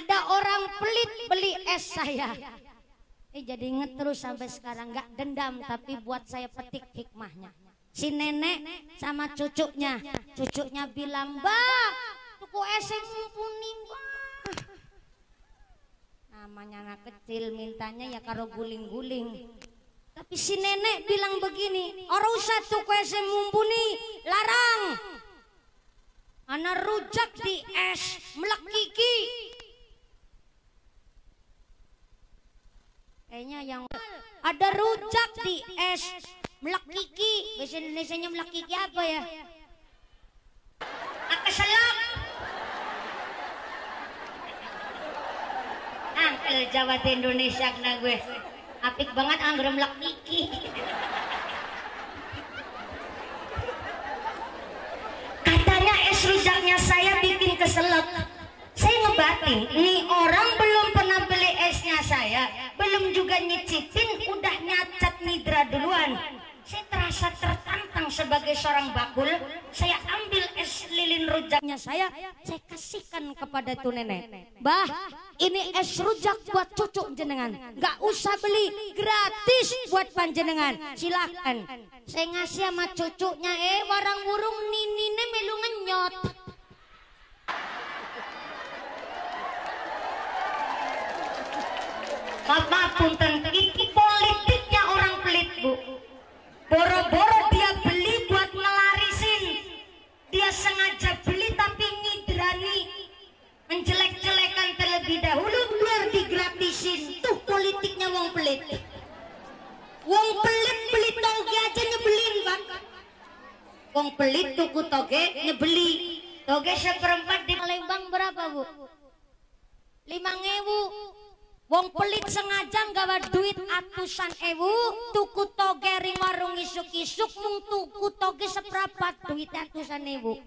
Ada orang pelit beli es saya. Jadi inget terus sampai sekarang, nggak dendam tapi buat saya petik hikmahnya. Si nenek sama cucunya bilang, "Mbak, tuku es yang mumpuni, Mbak." Namanya anak kecil mintanya ya karo guling-guling. Tapi si nenek bilang begini, "Ora usah tuku es yang mumpuni, larang. Ana rujak di es melek kiki." Kayaknya yang ada rujak di es melek kiki. Bahasa Indonesianya melek kiki apa ya? Keselak. Angkel Jawa di Indonesia kena gue. Apik banget anggur melek kiki. Katanya es rujaknya saya bikin keselak. Saya ngebatin, nih orang belum pernah beli esnya saya, belum juga nyicipin, udah nyacat nidra duluan. Saya terasa tertantang sebagai seorang bakul. Saya ambil es lilin rujaknya saya kasihkan kepada tuh nenek. "Bah, ini es rujak buat cucu jenengan, nggak usah beli, gratis buat panjenengan, silahkan." Saya ngasih sama cucunya, warang burung ninine melu ngenyot. Maaf punten, ini politiknya orang pelit, Bu. Boro-boro dia beli buat ngelarisin. Dia sengaja beli tapi ngidrani, menjelek-jelekan terlebih dahulu biar digratisin. Tuh politiknya wong pelit. Wong pelit beli toge aja nyebelin, Bang. Wong pelit tuku toge nyebeli. Toge seperempat di Palembang berapa, Bu? 5.000. Wong pelit sengaja nggawa duit atusan ewu, tuku toge ring warung isuk-isuk, mung tuku toge seperapat duit atusan ewu.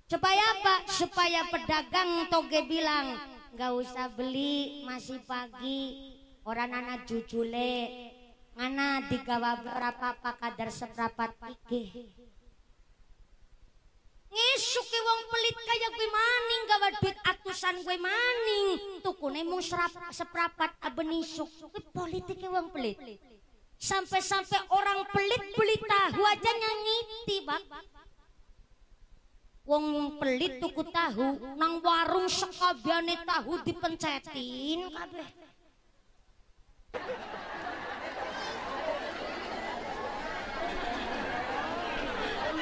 Supaya apa? Supaya pedagang toge bilang, "Nggak usah beli, masih pagi, orang anak jujule, ngana digawa berapa kadar seperapat iki." Ngesuk ke wong pelit kayak gue maning, gawa duit atusan gue maning, tukune mung seperapat abenisuk. Gue politiknya wong pelit. Sampai-sampai orang pelit beli tahu aja nyangiti, Bang. Wong pelit tuku tahu nang warung sekabiane tahu dipencetin kabeh.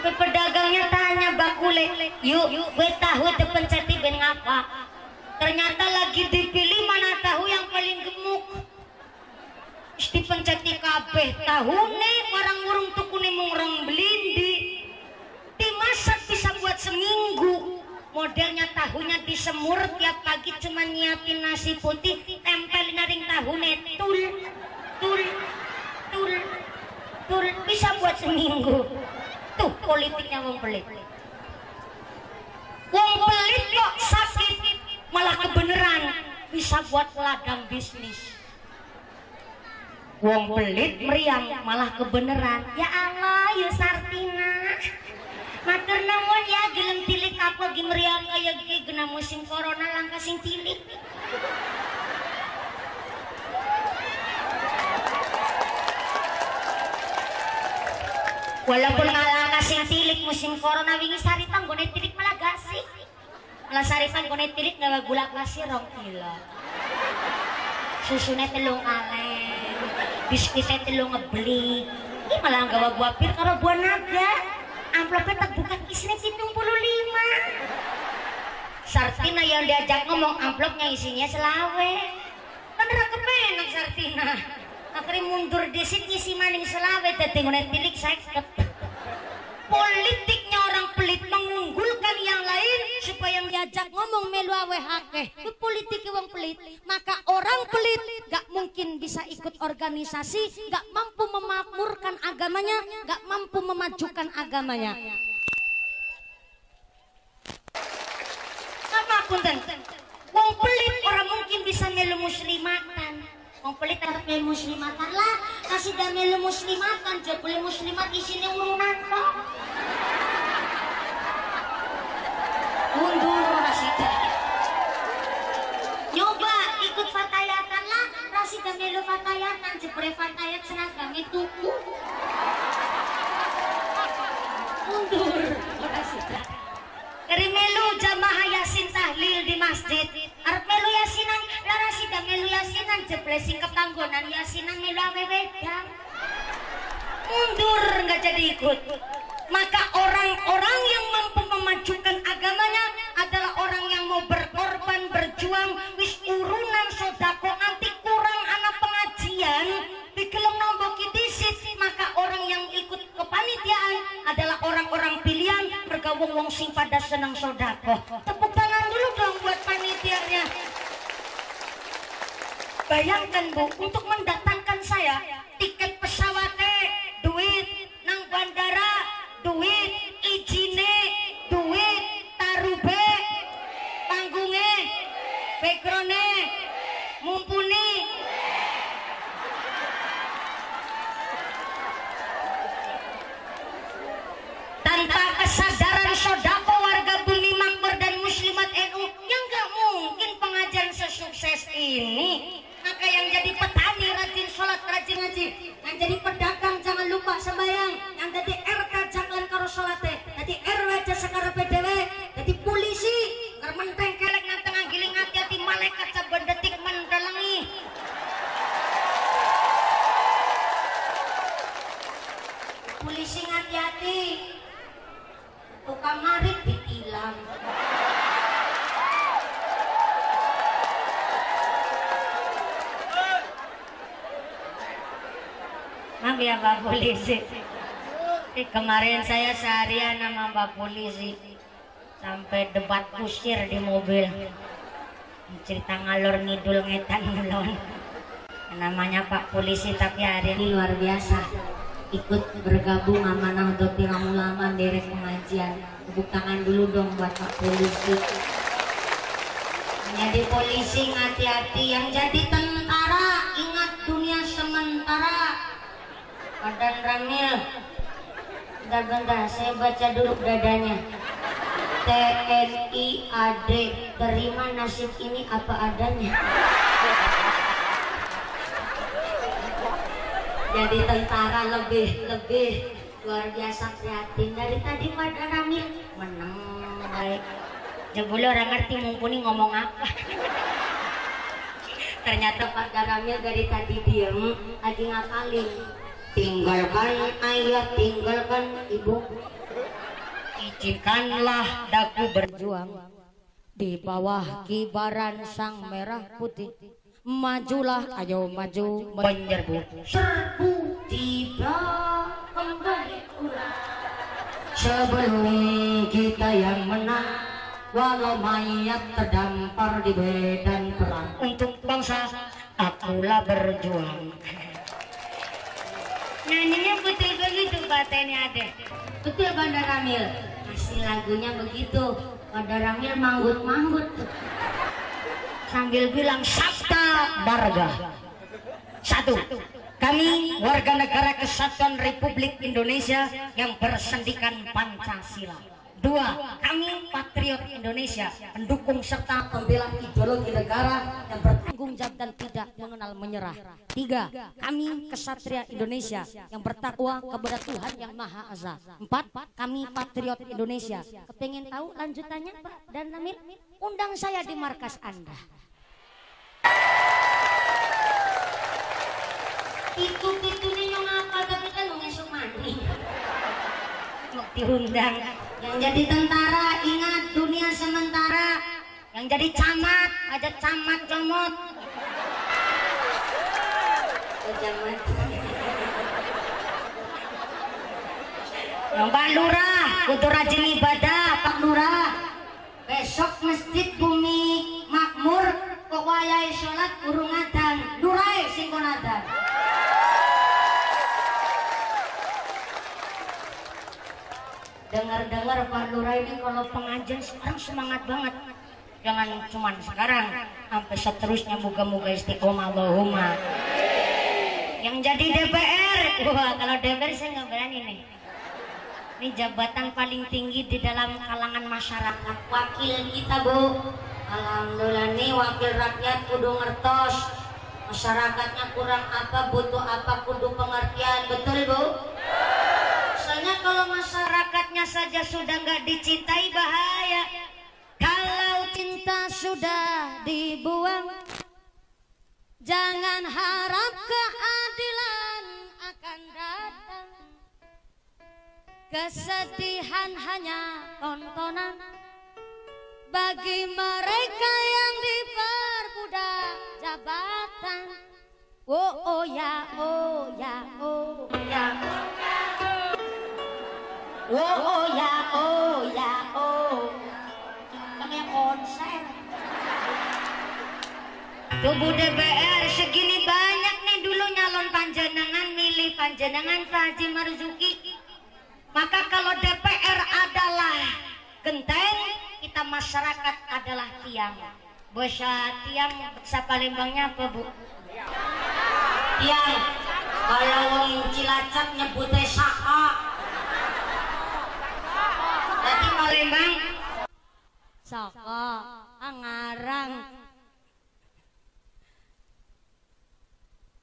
Pedagangnya tanya bakule, "Yuk, gue tahu dipenceti ben ngapa?" Ternyata lagi dipilih mana tahu yang paling gemuk. Dipenceti kabeh tahune, orang urung tukune mung rong belindi. Dimasak bisa buat seminggu. Modelnya tahunya disemur tiap pagi, cuma nyiapin nasi putih, tempelin ring tahune, tul, bisa buat seminggu. Tuh politiknya wong pelit. Wong pelit kok sakit malah kebeneran bisa buat ladang bisnis. Wong pelit meriang malah kebeneran. Ya Allah, ya Sartina, matur nuwun ya, gelem tilik apa gi meriang kayak gini gena musim corona langka sing tilik. Walaupun ngalah kasih tilik musim corona wingi saritan gone tilik malah gasih. Malah saritan gone tilik gawa gula kasih 2 kilo. Susune 3 kaleng. Biskuitnya 3 ngebeli. Ini malah gawa buah pir karo buah naga. Amplopnya tak buka isinya 75. Sartina yang diajak ngomong amplopnya isinya selawe. Kan ra kepenak Sartina. Akhirnya mundur desit ngisi maning selawe dadi ngene tilik 50. Politiknya orang pelit mengunggulkan yang lain supaya yang diajak ngomong melu awe akeh. Itu politik wong pelit. Maka orang pelit gak mungkin bisa ikut organisasi, gak mampu memakmurkan agamanya, gak mampu memajukan agamanya. Apa punten? Wong pelit orang mungkin bisa melu muslimatan. Wong pelit harus melu muslimatan lah. Kasih dah melu muslimatan, jadi boleh muslimat isinya urunan kok. Mundur masih. melu fatayatan jebule fatayat seragame tuku mundur ora sida keri melu jamaah yasin tahlil di masjid arep melu yasinan lara sida melu yasinan jebule sing kepanggonan yasinan melu awe wedang mundur nggak jadi ikut. Maka orang-orang yang mampu memajukan agamanya adalah orang yang mau berkorban, berjuang, wis urunan sodako nanti kurang anak pengajian digelem nomboki disit. Maka orang yang ikut kepanitiaan adalah orang-orang pilihan bergabung wong sing pada senang sodako. Tepuk tangan dulu dong buat panitianya. Bayangkan Bu, untuk mendatangkan saya tiket pesawatnya duit, nang bandara duit, ijine duit, tarube panggungnya backgroundnya mumpuni tanpa kesadaran sodako warga bumi makmur dan muslimat NU yang gak mungkin pengajian sesukses ini. Maka yang jadi petani rajin sholat, rajin ngaji, yang jadi pedagang jangan lupa sembahyang, yang jadi RK jangan karo sholat, jadi RW jasa karo PDW, jadi polisi kermenteng kelek nang tengah giling hati-hati malaikat saben detik mendalangi. Polisi hati-hati, tukang marit ditilang. Maaf ya Pak Polisi, kemarin saya seharian sama Pak Polisi sampai debat kusir di mobil, cerita ngalor ngidul ngetan ngelon. Namanya Pak Polisi tapi hari ini luar biasa, ikut bergabung sama Nahdlatul Ulama derek pengajian. Tepuk tangan dulu dong buat Pak Polisi. Jadi polisi hati-hati, yang jadi tentara ingat dunia sementara. Badan Ramil, bentar, saya baca dulu dadanya. TNI AD, terima nasib ini apa adanya. Jadi tentara lebih luar biasa prihatin. Dari tadi Badan Ramil menang baik. Jebule orang ngerti mumpuni ngomong apa. Ternyata Badan Ramil dari tadi diem lagi ngapalin. Tinggalkan ayah, tinggalkan ibu, izinkanlah daku berjuang di bawah kibaran sang merah putih. Majulah, ayo maju menyerbu, serbu tidak kembali pulang. Sebelum kita yang menang, walau mayat terdampar di medan perang. Untuk bangsa, akulah berjuang. Nyanyinya betul begitu batennya ada. Betul Bandar Ramil. Masih lagunya begitu. Bandar Ramil manggut-manggut. Sambil bilang sabta marga. 1. Kami warga negara Kesatuan Republik Indonesia yang bersendikan Pancasila. 2. Kami patriot Indonesia, pendukung serta pembela ideologi negara yang bertanggung jawab dan tidak mengenal menyerah. 3. Kami kesatria Indonesia yang bertakwa kepada Tuhan yang Maha Esa. 4. Kami patriot Indonesia. Kepengen tahu lanjutannya Pak dan Ramil? Undang saya di markas Anda. Itu nyong apa tapi kan ngesuk mandi. Mau diundang. Yang jadi tentara ingat dunia sementara. Yang jadi camat ada camat comot. Camat. Yang Pak Lurah kudu rajin ibadah Pak Lurah. Besok masjid bumi makmur kok wayahe salat urung adan. Lurahe sing kon adan. Dengar-dengar Pak Lurah ini kalau pengajian sekarang semangat banget. Jangan cuma sekarang, sampai seterusnya moga-moga istiqomah Allahumma. Yang jadi DPR, wah kalau DPR saya nggak berani nih. Ini jabatan paling tinggi di dalam kalangan masyarakat. Wakil kita Bu, alhamdulillah nih wakil rakyat kudu ngertos. Masyarakatnya kurang apa, butuh apa, kudu pengertian, betul Bu? Soalnya kalau masyarakatnya saja sudah nggak dicintai bahaya. Kalau cinta sudah dibuang, jangan harap keadilan akan datang. Kesedihan hanya tontonan bagi mereka yang diperbudak jabatan. Oh oh ya, oh ya, oh ya, oh oh ya, oh ya, oh. Kayak konser. Tubuh DPR segini banyak nih dulu nyalon panjenengan, milih panjenengan Pak Haji Marzuki. Maka kalau DPR adalah genteng, kita masyarakat adalah tiang. Bosa tiang, bahasa Palembangnya apa Bu? Tiang. Kalau wong Cilacap nyebutnya saka. Jadi Palembang saka, angarang,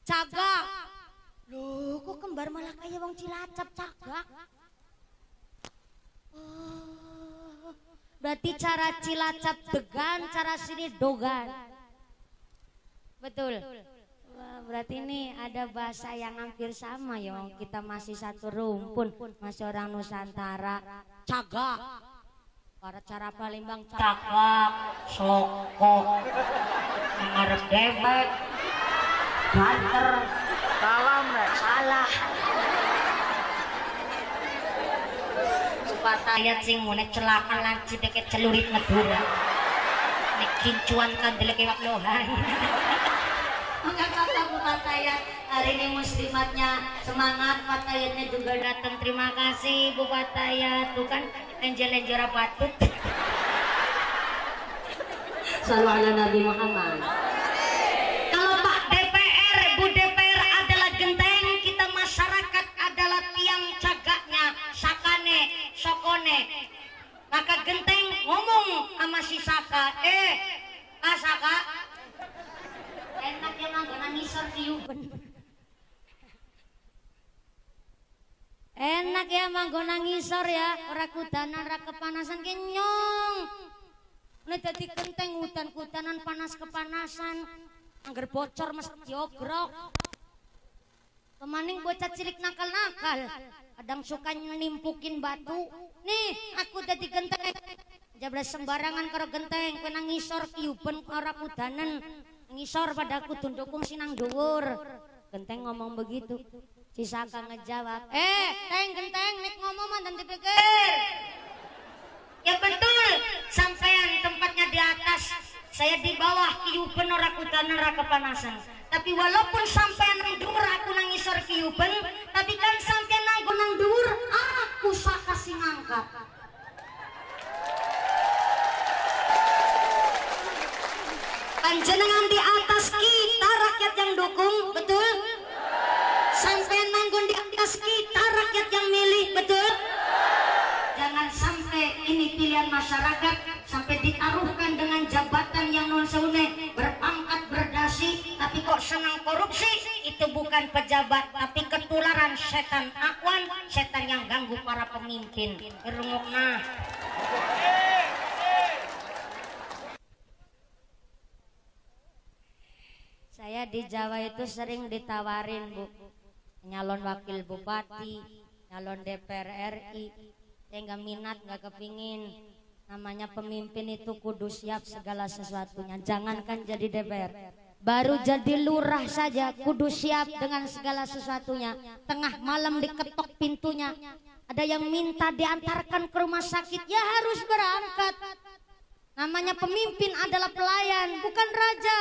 cagak. Loh, kok kembar malah kayak wong Cilacap, cagak? Oh, berarti cara Cilacap degan, cara sini dogan. Betul. Wah, berarti ini ada bahasa yang hampir sama ya. Kita masih satu rumpun, masih orang Nusantara. Cagak. Para cara Palembang cagak, soko, ngarep debet, banter. Salam nek. Salah. Ayat sing ngene celaka lanci deket celurit Madura. Nek kincuan kan deleke waklohan. Enggak kata Bu Fatayat. Hari ini muslimatnya semangat, Fatayatnya juga datang. Terima kasih Bu Fatayat. Tuh kan enjel-enjel patut. Shallallahu ala Nabi Muhammad. Kalau Pak DPR, Bu DPR adalah genteng, kita masyarakat adalah tiang cagaknya, sakane, sokone. Maka genteng ngomong sama si Saka, Saka, enak ya manggona ngisor tiupen. Enak ya manggona ngisor ya, ora kudanan, ora kepanasan kenyong. Nek dadi genteng hutan-hutanan panas kepanasan, angger bocor mesti diogrok. Kemaning bocah cilik nakal-nakal, kadang suka nimpukin batu. Nih, aku dadi genteng. Jablas sembarangan karo genteng, kowe nang ngisor kiuben ora kudanen. Ngisor padaku tundukung sinang dhuwur. Genteng ngomong begitu. Si Saka ngejawab, genteng nek ngomong mah dan dipikir. Ya betul, sampean tempatnya di atas, saya di bawah kiuben ora kudanen ora kepanasan. Tapi walaupun sampean nang dhuwur aku nang ngisor kiuben, tapi kan sampean nang dhuwur aku Saka sing ngangkat. Panjenengan di atas, kita rakyat yang dukung, betul? Sampean nanggon di atas, kita rakyat yang milih, betul? Jangan sampai ini pilihan masyarakat sampai ditaruhkan dengan jabatan yang non seune, berpangkat berdasi, tapi kok senang korupsi. Itu bukan pejabat, tapi ketularan setan akwan, setan yang ganggu para pemimpin. Irungukna. Saya di Jawa itu sering ditawarin Bu, nyalon wakil bupati, nyalon DPR RI. Saya nggak minat, nggak kepingin. Namanya pemimpin itu kudu siap segala sesuatunya. Jangankan jadi DPR, baru jadi lurah saja kudu siap dengan segala sesuatunya. Tengah malam diketok pintunya, ada yang minta diantarkan ke rumah sakit, ya harus berangkat. Namanya pemimpin adalah pelayan, bukan raja.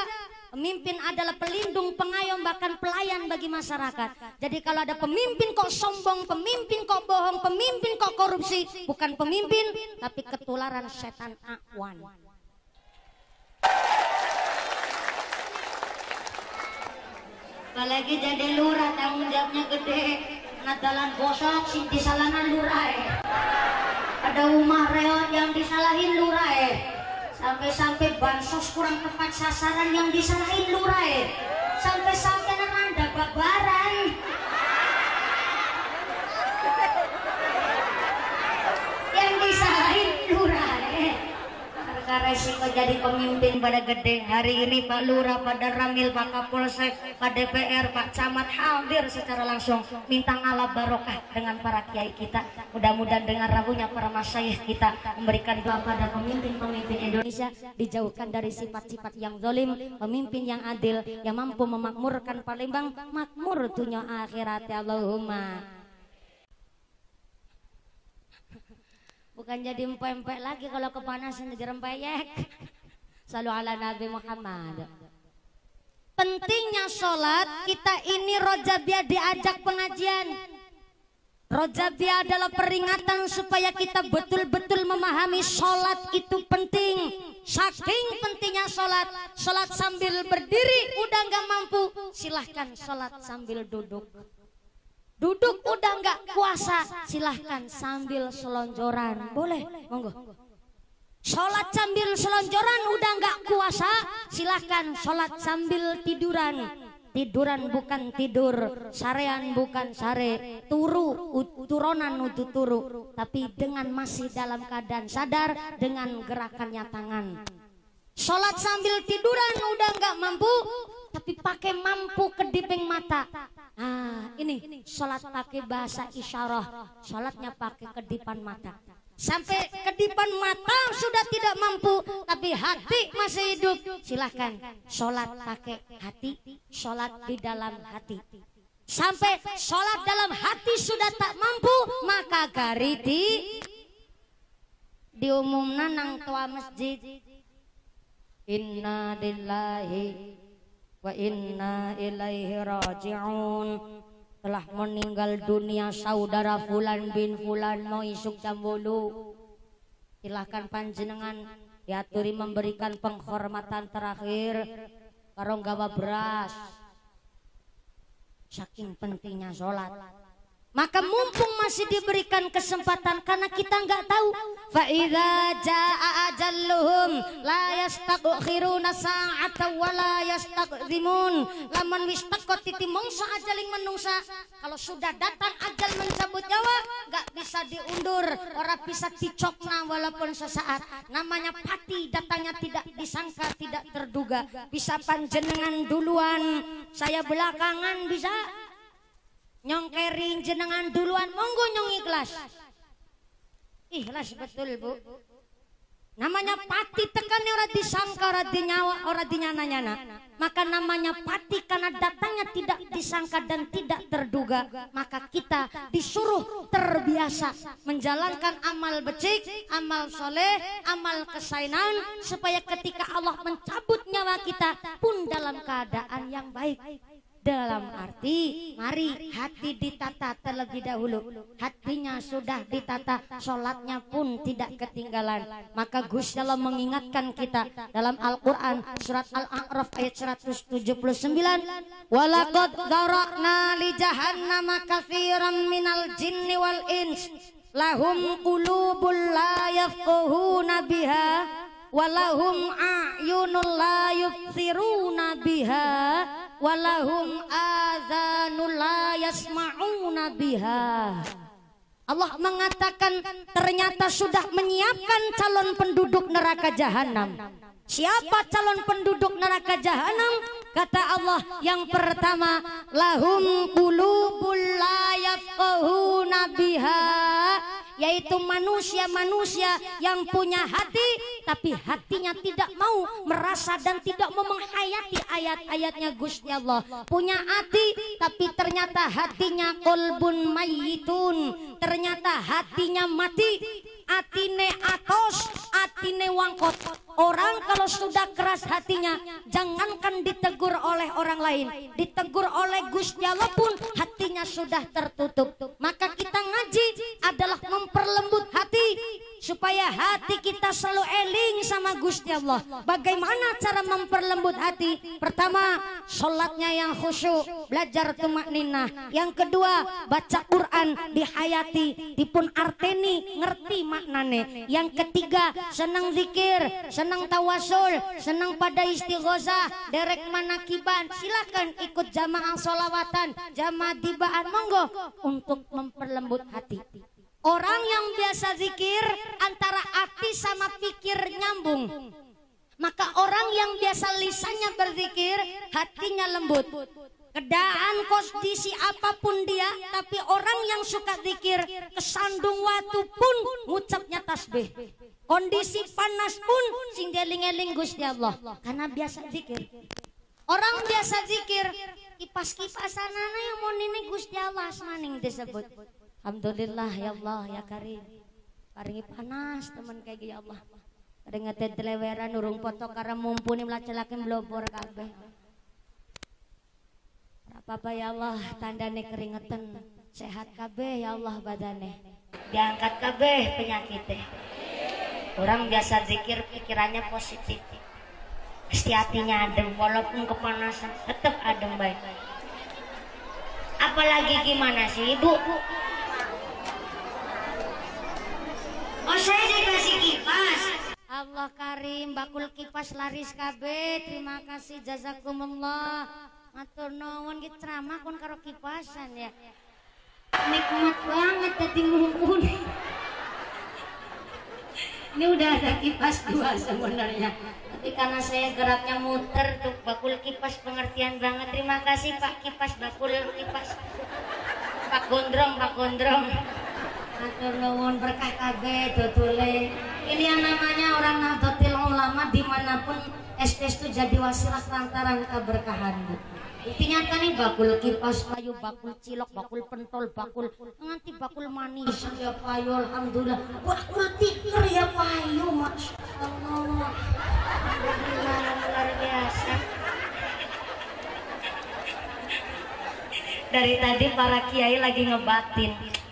Pemimpin adalah pelindung, pengayom, bahkan pelayan bagi masyarakat. Jadi kalau ada pemimpin kok sombong, pemimpin kok bohong, pemimpin kok korupsi, bukan pemimpin, tapi ketularan setan akwan. Apalagi jadi lurah, tanggung jawabnya gede. Nadalan bosok, sing disalahan lurah. Ada rumah reot yang disalahin lurah. Sampai-sampai bansos kurang tepat sasaran yang disalahin lurah. sampai nanda babaran. Yang disalahin lurah. Karena resiko jadi pemimpin pada gede hari ini Pak Lurah, Pak Ramil, Pak Kapolsek, Pak DPR, Pak Camat hadir secara langsung minta Allah barokah dengan para kiai kita. Mudah-mudahan dengan rabunya para masyayikh kita memberikan doa pada pemimpin-pemimpin Indonesia, dijauhkan dari sifat-sifat yang zalim, pemimpin yang adil yang mampu memakmurkan Palembang, makmur dunia akhirat ya Allahumma. Bukan jadi empek-empek lagi kalau kepanasan jadi rempeyek. Shallu ala Nabi Muhammad. Pentingnya sholat, kita ini Rojabiyah diajak pengajian. Rojabiyah adalah peringatan supaya kita betul-betul memahami sholat itu penting. Saking pentingnya sholat, sholat sambil berdiri udah nggak mampu, silahkan sholat sambil duduk. Duduk udah nggak puasa, silahkan sambil selonjoran, boleh, monggo. Sholat sambil selonjoran udah nggak puasa, silahkan sholat sambil tiduran. Tiduran bukan tidur, sarean bukan sare, turonan utu turu, tapi dengan masih dalam keadaan sadar dengan gerakannya tangan. Sholat sambil tiduran udah nggak mampu, tapi pakai mampu kediping mata. Nah ini sholat pakai bahasa isyarah, sholatnya pakai kedipan mata. Sampai kedipan mata sudah tidak mampu, tapi hati masih hidup, silahkan sholat pakai hati, sholat di dalam hati. Sampai sholat dalam hati sudah tak mampu, maka gariti diumumna nang tua masjid. Inna lillahi wa inna ilaihi raji'un. Telah meninggal dunia saudara Fulan bin Fulan mau isuk jam 8. Silahkan panjenengan diaturi memberikan penghormatan terakhir karo gawa beras. Saking pentingnya sholat, maka mumpung masih diberikan kesempatan, karena kita nggak tahu. Fa idza jaa ajalluhum la yastakhiruna sa'atan wa la yastaqdimun. Lamun wis teko titi mongso ajaling menungsa, kalau sudah datang ajal mencabut nyawa nggak bisa diundur, ora bisa dicokna walaupun sesaat. Namanya pati datangnya tidak disangka, tidak terduga. Bisa panjenengan duluan, saya belakangan, bisa nyongkerin jenengan duluan, monggo nyong ikhlas. Ikhlas betul Bu. Namanya pati tekan ora disangka, ora dinyawa, ora dinyana-nyana. Maka namanya pati karena datangnya tidak disangka dan tidak terduga. Maka kita disuruh terbiasa menjalankan amal becik, amal soleh, amal kesainan, supaya ketika Allah mencabut nyawa kita pun dalam keadaan yang baik. Dalam arti, mari hati ditata terlebih dahulu. Hatinya sudah ditata, sholatnya pun tidak ketinggalan. Maka Gusti Allah mengingatkan kita dalam Al-Quran surat Al-A'raf ayat 179. Walaqad dzara'na li jahannama katsiran minal jinni wal ins lahum qulubun la yafqahuna biha walahum a'yunun la yubsiruna biha walahum adzanul la yasma'una biha. Allah mengatakan ternyata sudah menyiapkan calon penduduk neraka jahanam. Siapa calon penduduk neraka jahanam? Kata Allah, yang pertama, lahum qulubul la yafqahuna biha, yaitu manusia-manusia yang punya hati tapi hatinya tidak mau merasa dan tidak mau menghayati ayat-ayatnya Gusti Allah. Punya hati tapi ternyata hatinya kolbun mayitun, ternyata hatinya mati, atine atos, atine wangkot. Orang kalau sudah keras hatinya, jangankan ditegur oleh orang lain, ditegur oleh Gusti Allah pun hatinya sudah tertutup. Maka kita ngaji adalah memperlembut hati supaya hati kita selalu eling sama Gusti Allah. Bagaimana cara memperlembut hati? Pertama, sholatnya yang khusyuk, belajar tumakninah. Yang kedua, baca Quran dihayati, dipun arteni, ngerti maknane. Yang ketiga, senang zikir, senang tawasul, senang pada istighosah, derek manakiban. Silakan ikut jamaah sholawatan, jamaah tibaan, monggo untuk memperlembut hati. Orang yang biasa zikir antara hati sama pikir nyambung. Maka orang yang biasa lisannya berzikir, hatinya lembut. Keadaan kondisi apapun dia, tapi orang yang suka zikir, kesandung waktu pun ngucapnya tasbih. Kondisi panas pun sing eling-eling Gusti Allah, karena biasa zikir. Orang biasa zikir, kipas-kipasanana yang mau nini Gusti Allah asmaning disebut. Alhamdulillah ya Allah ya Karim. Paringi panas teman kayak ya Allah. Keringet teleweran urung foto karena mumpuni melacelakin blobor kabeh. Apa ya Allah tandane keringetan sehat kabeh ya Allah badane. Diangkat kabeh penyakitnya. Orang biasa zikir pikirannya positif. Pasti hatinya adem walaupun kepanasan tetap adem baik. Apalagi gimana sih Ibu? Oh saya dikasih kipas. Allah Karim, bakul kipas laris kabeh. Terima kasih jazakumullah. Matur nuwun ki ceramah kon karo kipasan ya. Nikmat banget tadi mumpuni. Ini udah ada kipas dua sebenarnya. Tapi karena saya geraknya muter tuh bakul kipas pengertian banget. Terima kasih Pak Kipas bakul kipas. Pak Gondrong, Pak Gondrong. Matur nuwun berkah kabeh dodole. Ini yang namanya orang Nahdlatul Ulama dimanapun estes itu jadi wasilah lantaran keberkahan. Intinya kan nih bakul kipas payu, bakul cilok, bakul pentol, bakul nganti bakul manis ya payu alhamdulillah. Bakul tikar ya payu masya Allah. Luar biasa. Dari tadi para kiai lagi ngebatin.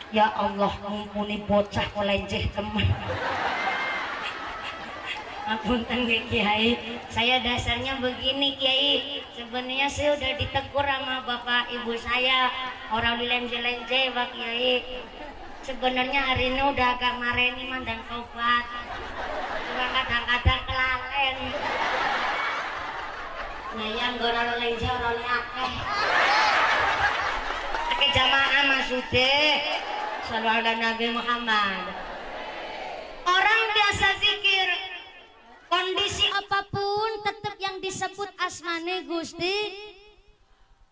Ya Allah, mumpuni bocah kolenjeh teman. Apunten Kiai, saya dasarnya begini Kiai. Sebenarnya saya udah ditegur sama bapak ibu saya. Orang lenje-lenje Pak Kiai. Sebenarnya hari ini udah agak mareni mandang tobat. Cuma kadang-kadang kelalen. Nah yang orang lenje orang akeh. Pakai jamaah maksudnya. Sallallahu alaihi Nabi Muhammad. Orang biasa zikir, kondisi apapun tetap yang disebut asmane Gusti.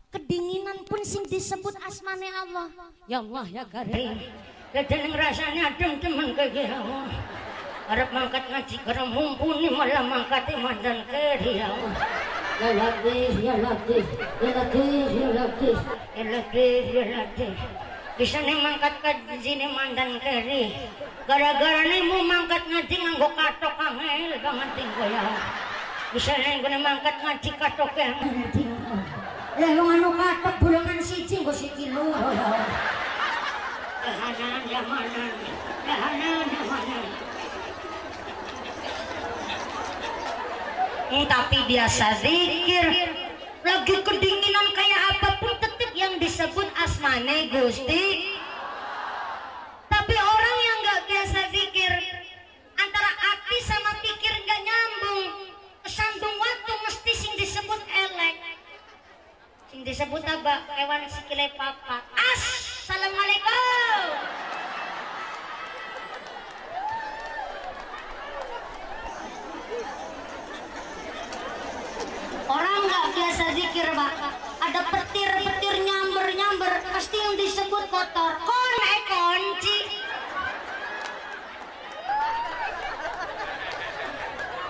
Kedinginan pun sing disebut asmane Allah. Ya Allah ya Karim. Kadang rasanya adem teman kayak Allah. Harap mangkat ngaji karena mumpuni malah mangkat mandan keri ya Allah. Ya Latif, ya Latif, ya Latif, ya Latif, ya Latif, ya Latif. Bisa nih mangkat ke sini mandan keri. Gara-gara nih mau mangkat ngaji nganggo katok angel banget tinggal ya. Bisa nih gue mangkat ngaji katok yang lewang anu katok bulangan siji gue siji lu. Yahanan yamanan, yahanan yamanan. Tapi biasa zikir. Lagi kedinginan kayak apapun tetap yang disebut asmane Gusti. Tapi orang yang gak biasa zikir, antara hati sama pikir gak nyambung, kesandung waktu mesti sing disebut elek, sing disebut apa? Hewan sikile papat. Assalamualaikum. Orang nggak biasa zikir Pak, ada petir-petir nyamber-nyamber, pasti yang disebut kotor. Kunci.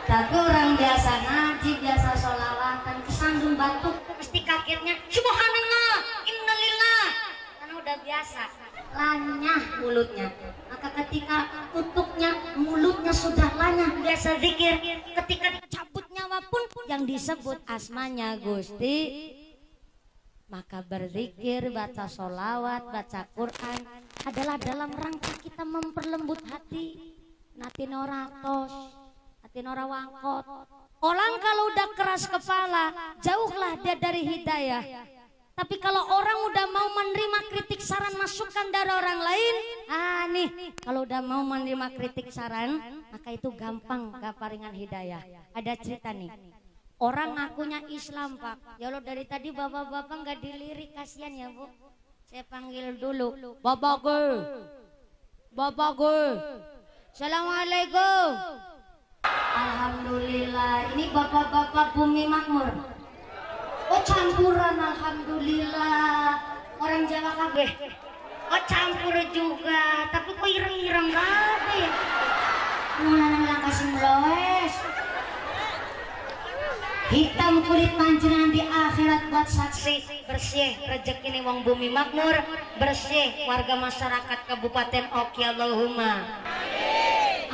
Tapi orang biasa ngaji, biasa sholawatan, kesandung batuk, pasti kagetnya subhanallah, innalillah, karena udah biasa. Lanyah mulutnya, maka ketika tutupnya mulutnya sudah lanyah biasa zikir, ketika dicabut nyawa pun yang disebut asmanya Gusti. Maka berzikir, baca sholawat, baca Quran adalah dalam rangka kita memperlembut hati. Hati nora tos, hati nora wangkot. Orang kalau udah keras kepala, jauhlah dia dari hidayah. Tapi kalau orang udah mau menerima kritik saran masukan dari orang lain, nih kalau udah mau menerima kritik saran, maka itu gampang gamparingan hidayah. Ada cerita nih. Orang ngakunya Islam, Pak. Ya Allah, dari tadi bapak-bapak nggak dilirik, kasihan ya Bu. Saya panggil dulu. Bapak gue. Bapak gue. Assalamualaikum. Alhamdulillah. Ini bapak-bapak Bumi Makmur. Oh campuran, alhamdulillah. Orang Jawa kabeh. Oh campur juga. Tapi kok ireng-ireng kabeh. Mulai kasih meloes. Hitam kulit panjenengan di akhirat buat saksi. Bersih rezeki nih wong Bumi Makmur, bersih warga masyarakat Kabupaten Oki, Allahumma.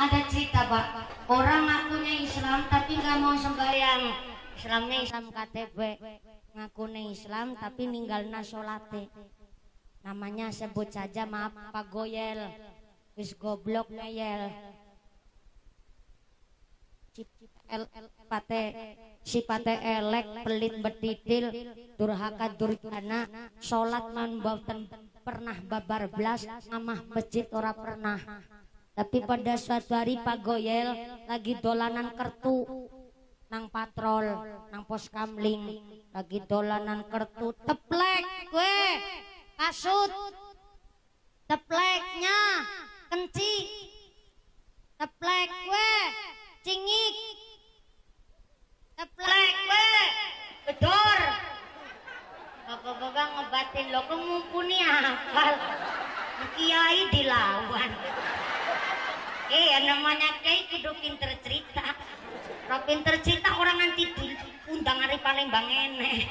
Ada cerita Pak, orang ngakunya Islam tapi nggak mau sembahyang. Islamnya Islam KTP, ngakunya Islam tapi ninggalna sholate. Namanya sebut saja, maaf Pak Goyel, wis goblok ngeyel. Sipate elek, pelit betitil, durhaka durjana, sholat man boten pernah babar blas, ngamah masjid ora pernah. Tapi pada suatu hari Pak Goyel lagi dolanan kertu nang patrol, nang pos kamling, lagi dolanan kertu, teplek gue kasut, tepleknya kenci, teplek gue cingik, teplek gue bedor. Bapak-bapak ngebatin lo, kemumpuni hafal kiai dilawan. Namanya kiai kudu pinter cerita. Kalau pinter cerita orang nanti diundang hari Palembang ini.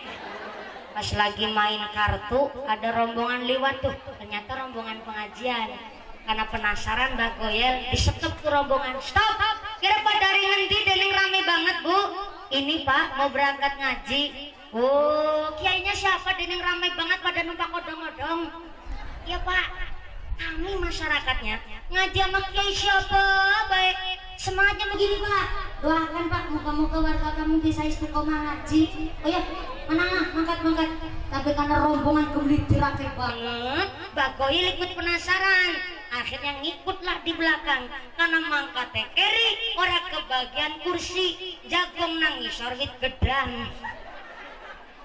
Pas lagi main kartu ada rombongan lewat tuh, ternyata rombongan pengajian. Karena penasaran Mbak Goyel disetep ke rombongan. Stop, kira pada hari nanti dening rame banget Bu. Ini Pak mau berangkat ngaji. Oh kiainya siapa, dening rame banget pada numpak odong-odong. Ya Pak, kami masyarakatnya ngaji sama kiai siapa baik. Semangatnya begini Pak, doakan Pak muka-muka warga kami bisa istiqomah ngaji. Oh ya, mana mangkat. Tapi karena rombongan kemelintir akeh banget, Mbak Goyel ikut penasaran. Akhirnya ngikutlah di belakang karena mangkatnya keri orang kebagian kursi, jagong nangis orbit gedang.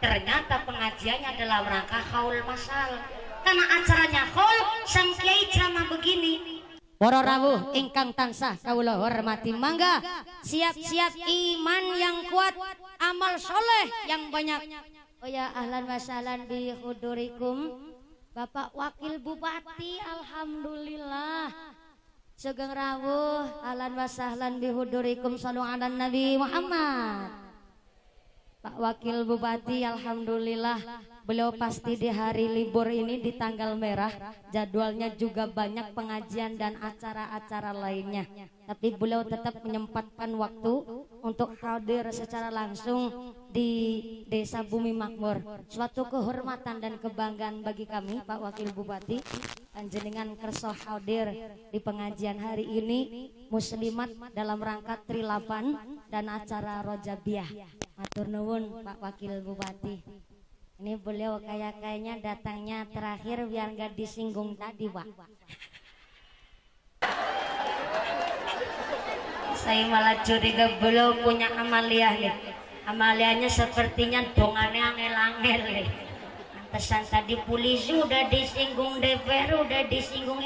Ternyata pengajiannya adalah rangka haul masal. Karena acaranya haul, sang kiai ceramah begini. Para rawuh ingkang tansah kawula hormati, mangga siap-siap iman yang kuat, amal soleh yang banyak. Oh ya, ahlan wa sahlan bi hudurikum Bapak Wakil Bupati, alhamdulillah. Sugeng rawuh, ahlan wa sahlan bi hudurikum, sallu ala Nabi Muhammad. Pak Wakil Bupati, alhamdulillah beliau pasti di hari libur ini di tanggal merah, jadwalnya juga banyak pengajian dan acara-acara lainnya. Tapi beliau tetap menyempatkan waktu untuk hadir secara langsung di Desa Bumi Makmur. Suatu kehormatan dan kebanggaan bagi kami Pak Wakil Bupati, panjenengan kerso hadir di pengajian hari ini muslimat dalam rangka Trilapan dan acara Rojabiah. Matur nuwun Pak Wakil Bupati. Ini beliau kayaknya datangnya terakhir biar nggak disinggung tadi Pak. Saya malah curiga beliau punya amaliah nih. Amaliahnya sepertinya dongannya angel-angel nih. Pantesan tadi polisi udah disinggung, DPR udah disinggung,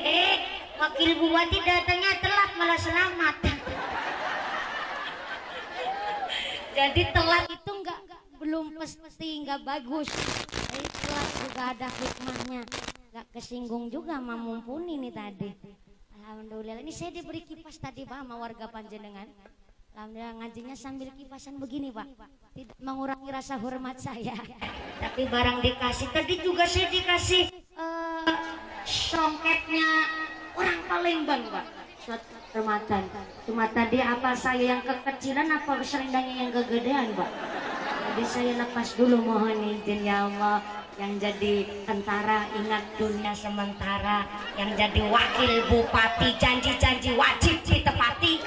Wakil Bupati datangnya telat malah selamat. Jadi telat itu belum pasti nggak bagus. Telat juga ada hikmahnya, nggak kesinggung juga sama mumpuni nih tadi. Alhamdulillah, ini saya diberi kipas tadi Pak sama warga panjenengan. Alhamdulillah ngajinya sambil kipasan begini Pak, tidak mengurangi rasa hormat saya. Tapi barang dikasih, tadi juga saya dikasih songketnya orang Palembang Pak. Suatu kehormatan. Cuma tadi apa saya yang kekecilan apa selendangnya yang kegedean Pak. Jadi saya lepas dulu, mohon izin ya Allah. yang jadi tentara ingat dunia sementara, yang jadi wakil bupati janji-janji wajib ditepati.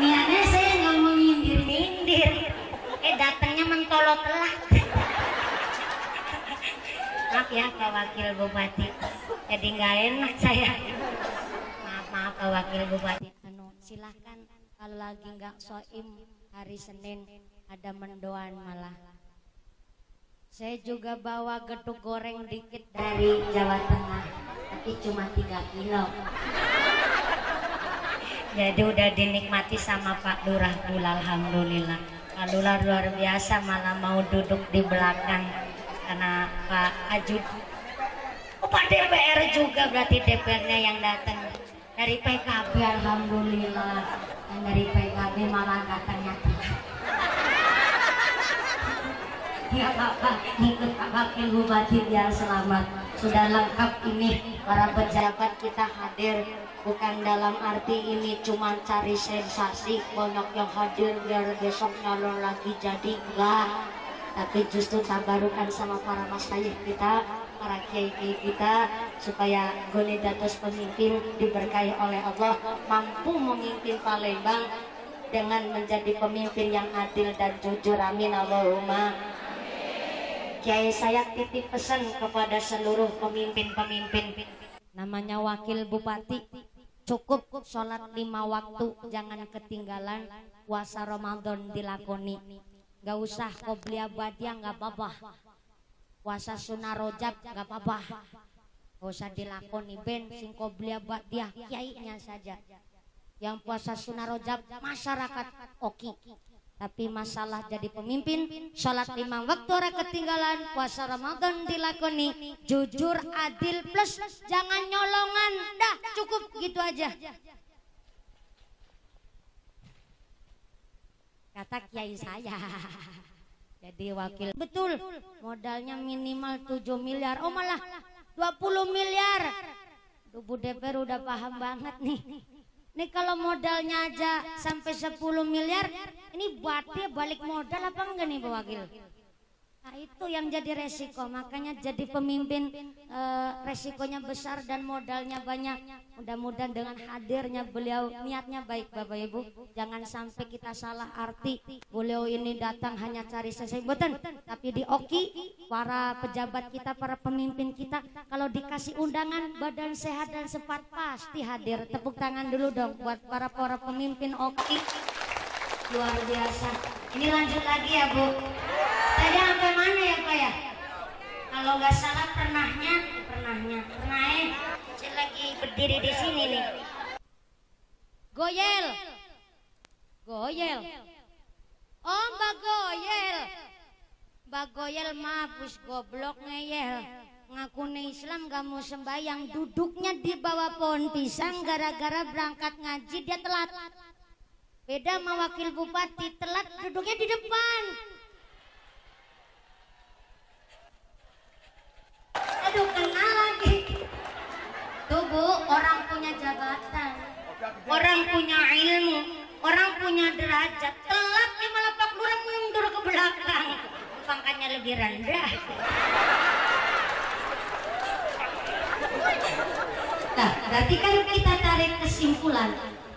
Niatnya saya nggak mau nyindir-nyindir, datangnya mentolo telat. Maaf ya Pak Wakil Bupati, jadi nggak enak saya. Maaf Pak Wakil Bupati. Silahkan kalau lagi nggak soim hari Senin ada mendoan malah. Saya juga bawa gedung goreng dikit dari Jawa Tengah, tapi cuma 3 kilo. Jadi udah dinikmati sama Pak Lurah dulu, alhamdulillah. Pak Lurah luar biasa, malah mau duduk di belakang karena Pak Ajud. Oh, Pak DPR juga, berarti DPR-nya yang datang dari PKB, alhamdulillah. Yang dari PKB malah datangnya telat. Ya apa-apa, ikut Pak Wakil Bupati biar selamat. Sudah lengkap ini, para pejabat kita hadir. Bukan dalam arti ini cuma cari sensasi, banyak yang hadir biar besok nyalon lagi, jadi enggak. Tapi justru tabarukan sama para masyayikh kita, para kiai kita, supaya gone dados pemimpin diberkahi oleh Allah, mampu memimpin Palembang dengan menjadi pemimpin yang adil dan jujur. Amin Allahumma. Kiai saya titip pesan kepada seluruh pemimpin-pemimpin, namanya wakil bupati, cukup sholat 5 waktu, jangan ketinggalan. Puasa Ramadan dilakoni, gak usah qobliyah badiah, gak apa-apa. Puasa sunnah rojab gak apa-apa, gak usah dilakoni. Ben sing qobliyah badiah kiainya saja. Yang puasa sunnah rojab masyarakat oki. Tapi masalah jadi pemimpin, sholat 5 waktu ora ketinggalan, puasa Ramadan dilakoni, jujur, adil, plus jangan nyolongan. Dah cukup gitu aja. Kata kiai saya. Jadi wakil, betul, modalnya minimal 7 miliar, oh malah 20 miliar. Bu DPR udah paham banget nih. Nih kalau modalnya aja sampai 10 miliar, ini buatnya balik modal apa enggak nih Pak Wakil? Nah itu yang jadi resiko, makanya jadi pemimpin resikonya besar dan modalnya banyak. Mudah-mudahan dengan hadirnya beliau, niatnya baik Bapak Ibu, jangan sampai kita salah arti. Beliau ini datang hanya cari sesebutan, tapi di oki para pejabat kita, para pemimpin kita, kalau dikasih undangan badan sehat dan sempat pasti hadir. Tepuk tangan dulu dong buat para pemimpin oki, luar biasa. Ini lanjut lagi ya Bu. Tadi sampai mana ya Pak ya? Kalau nggak salah pernahnya, saya lagi berdiri di sini nih. Goyel. Oh Mbak Goyel. Mbak Goyel mabus goblok ngeyel. Ngakune Islam gak mau sembahyang, duduknya di bawah pohon pisang gara-gara berangkat ngaji dia telat. Beda sama wakil bupati, telat duduknya di depan. Aduh kena lagi. Tuh Bu, orang punya jabatan, orang punya ilmu, orang punya derajat, telat dia malah Pak Lurah mundur ke belakang, pangkatnya lebih rendah. Nah, berarti kan kita tarik kesimpulan,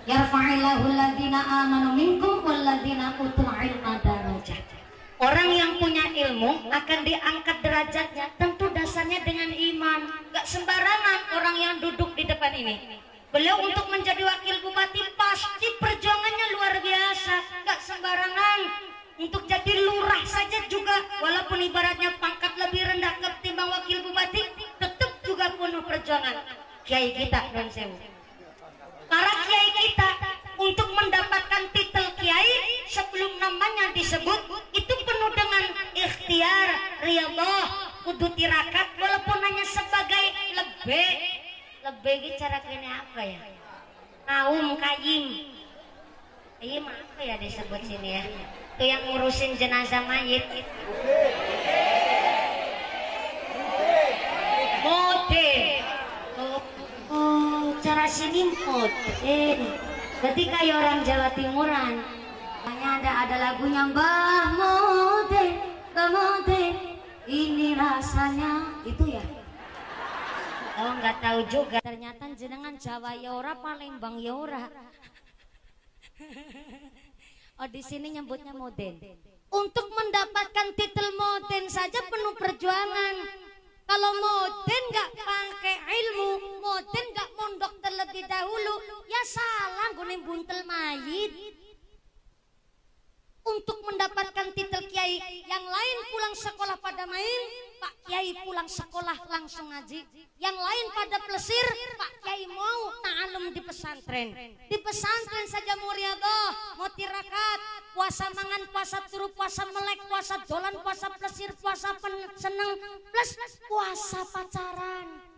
yarfa'illahu alladhina amanu minkum walladhina utul ilma darajat. Orang yang punya ilmu akan diangkat derajatnya, tentu dasarnya dengan iman. Gak sembarangan orang yang duduk di depan ini. Beliau untuk menjadi wakil bupati pasti perjuangannya luar biasa. Gak sembarangan. Untuk jadi lurah saja juga, walaupun ibaratnya pangkat lebih rendah ketimbang wakil bupati, tetap juga penuh perjuangan. Kiai kita, non sewu. Para kiai kita untuk mendapatkan titel kiai sebelum namanya disebut itu penuh dengan ikhtiar, riyadhah, kudu tirakat, walaupun hanya sebagai lebih cara kene apa ya? Kaum kayim apa ya disebut sini ya? Itu yang ngurusin jenazah mayit. sini Moden. Berarti kayak orang Jawa Timuran. Hanya ada lagunya Mbah Moden, ini rasanya itu ya. Oh nggak tahu juga. Ternyata jenengan Jawa Yora, Palembang Yora. Oh di sini nyebutnya Moden. Untuk mendapatkan titel Moden saja penuh perjuangan. Kalau Moden nggak pakai ilmu, Moden nggak mondok terlebih dahulu, ya salah gue buntel mayit. Untuk mendapatkan titel kiai, yang lain pulang sekolah pada main, Pak Kiai pulang sekolah langsung ngaji. Yang lain pada plesir, Pak Kiai mau ta'alum di pesantren. Di pesantren saja mau riyadhah, mau tirakat, puasa mangan, puasa turu, puasa melek, puasa dolan, puasa plesir, puasa seneng, plus puasa pacaran.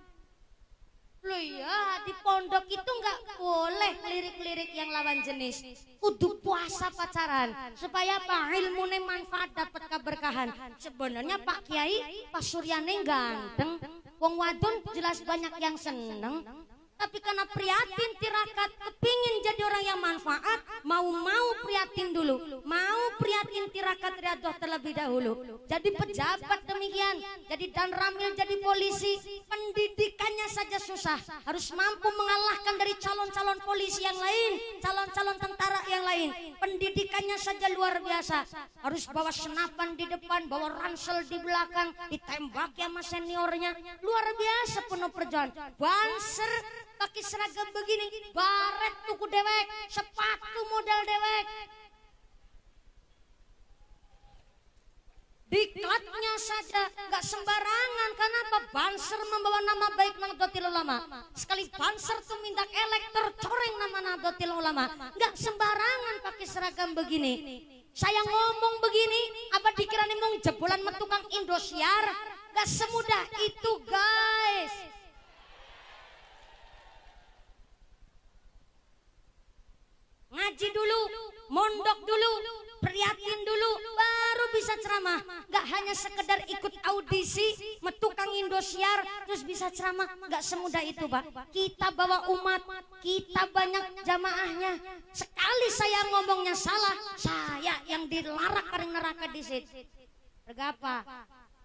Loh ya, di pondok itu nggak boleh lirik-lirik yang lawan jenis. Kudu puasa pacaran supaya apa? Ilmunya manfaat, dapat keberkahan. Sebenarnya Pak Kiai, Pak Suryane ganteng, wong wadon jelas banyak yang seneng. Tapi karena prihatin tirakat, kepingin jadi orang yang manfaat, mau prihatin dulu, mau prihatin tirakat riyadhah terlebih dahulu. Jadi pejabat demikian, jadi dan ramil, jadi polisi, pendidikannya saja susah, harus mampu mengalahkan dari calon-calon polisi yang lain, calon-calon tentara yang lain. Pendidikannya saja luar biasa, harus bawa senapan di depan, bawa ransel di belakang, ditembak sama seniornya, luar biasa penuh perjuangan. Banser pakai seragam begini, baret tuku dewek, sepatu model dewek. Diklatnya saja nggak sembarangan. Kenapa? Banser membawa nama baik Nahdlatul Ulama. Sekali Banser tuh minta elektor coreng nama Nahdlatul Ulama. Nggak sembarangan pakai seragam begini. Saya ngomong begini, apa dikira nih mau jebolan metukang Indosiar? Nggak semudah itu guys. Ngaji dulu, mondok dulu, prihatin dulu, baru bisa ceramah. Gak hanya sekedar ikut audisi, metukang Indosiar, terus bisa ceramah. Gak semudah itu Pak. Kita bawa umat, kita banyak jamaahnya. Sekali saya ngomongnya salah, saya yang dilarak kareng neraka di situ. Berapa?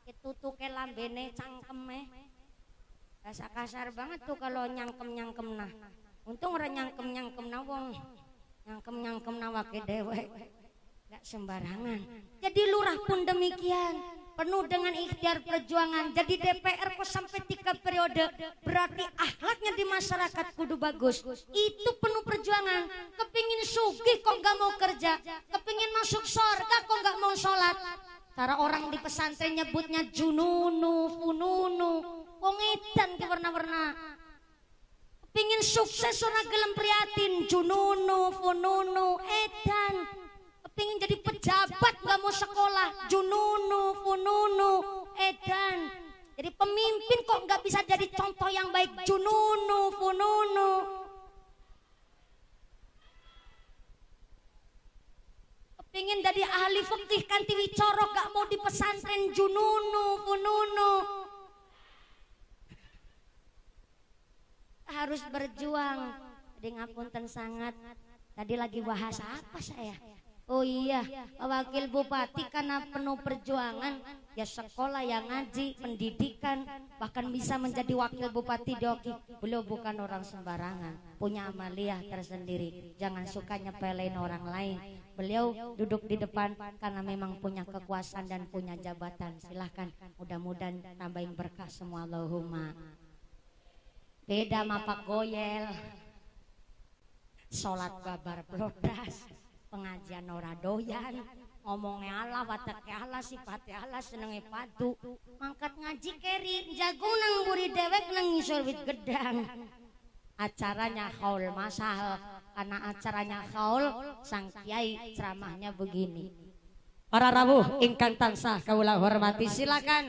Itu tuh ke lambene cangkeme. Kasar banget tuh kalau nyangkem nah. Untung orang nyangkem nah wong. Nyangkem nawake dewek, gak sembarangan. Jadi lurah pun demikian, penuh dengan ikhtiar perjuangan. Jadi DPR kok sampai 3 periode, berarti akhlaknya di masyarakat kudu bagus. Itu penuh perjuangan. Kepingin sugih kok gak mau kerja, kepingin masuk surga kok gak mau sholat. Cara orang di pesantren nyebutnya jununu, fununu, wong edan ke warna-warna. Pingin sukses ora gelem prihatin, jununu, fununu, edan. Pingin jadi pejabat nggak mau sekolah, jununu, fununu, edan. Jadi pemimpin kok nggak bisa jadi contoh yang baik, jununu, fununu. Pingin jadi ahli fikih kanti wicara nggak mau di pesantren, jununu, fununu. Harus berjuang. Jadi ngapunten sangat. Tadi lagi bahas apa saya? Oh iya, wakil bupati karena penuh perjuangan, ya sekolah yang ngaji, pendidikan, bahkan bisa menjadi wakil bupati di Oki. Beliau bukan orang sembarangan, punya amaliyah tersendiri. Jangan suka nyepelin orang lain. Beliau duduk di depan karena memang punya kekuasaan dan punya jabatan. Silahkan, mudah-mudahan tambahin berkah semua. Allahumma. Beda sama Pak Goyel, sholat babar blodas, pengajian ora doyan, ngomongnya Allah, wataknya Allah, sifatnya Allah, senengnya padu, mangkat ngaji keri, jago nang buri dewek nang ngisor wit gedang. Acaranya haul masal, karena acaranya haul, sang kiai ceramahnya begini. Para rawuh ingkang tansah kawula hormati, silakan.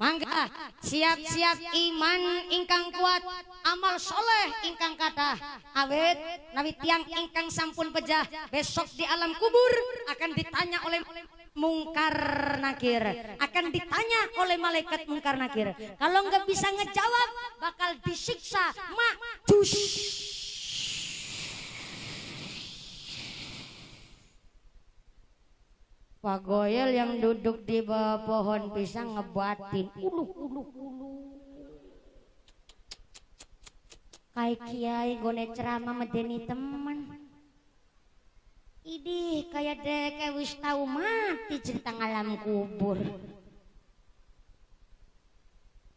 Mangga siap-siap iman ingkang kuat, amal soleh ingkang kathah, awet nawi tiang ingkang sampun pejah besok di alam kubur akan ditanya oleh Mungkar Nakir akan ditanya oleh malaikat Mungkar Nakir. Kalau nggak bisa ngejawab bakal disiksa majus. Pak Goyel yang duduk di bawah pohon pisang ngebatin ulu. Kayak kiai gone ceramah medeni teman. Idih kayak dek wis tahu mati cerita ngalam kubur.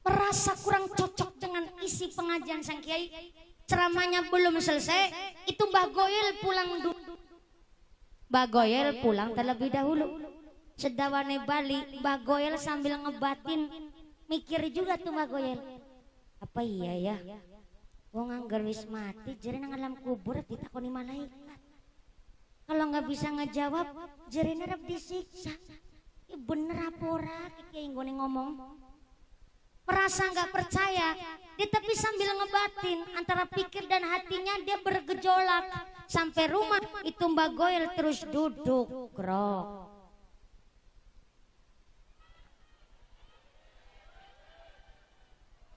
Merasa kurang cocok dengan isi pengajian sang kiai. Ceramahnya belum selesai, itu Mbah Goyel pulang dulu. Mbah Goyel pulang terlebih dahulu. Sedawane Bali, Mbah Goyel sambil ngebatin, mikir juga tuh Mbah Goyel. Apa iya ya? Wong anggar wis mati, jadi nang alam kubur ditakoni malaikat. Kalau nggak bisa ngejawab, jadi nerap disiksa. Ya bener apa ora? Kiai nggone ngomong. Merasa nggak percaya, dia tapi sambil ngebatin antara pikir dan hatinya dia bergejolak. Sampai rumah itu Mbak Goyel terus duduk grok.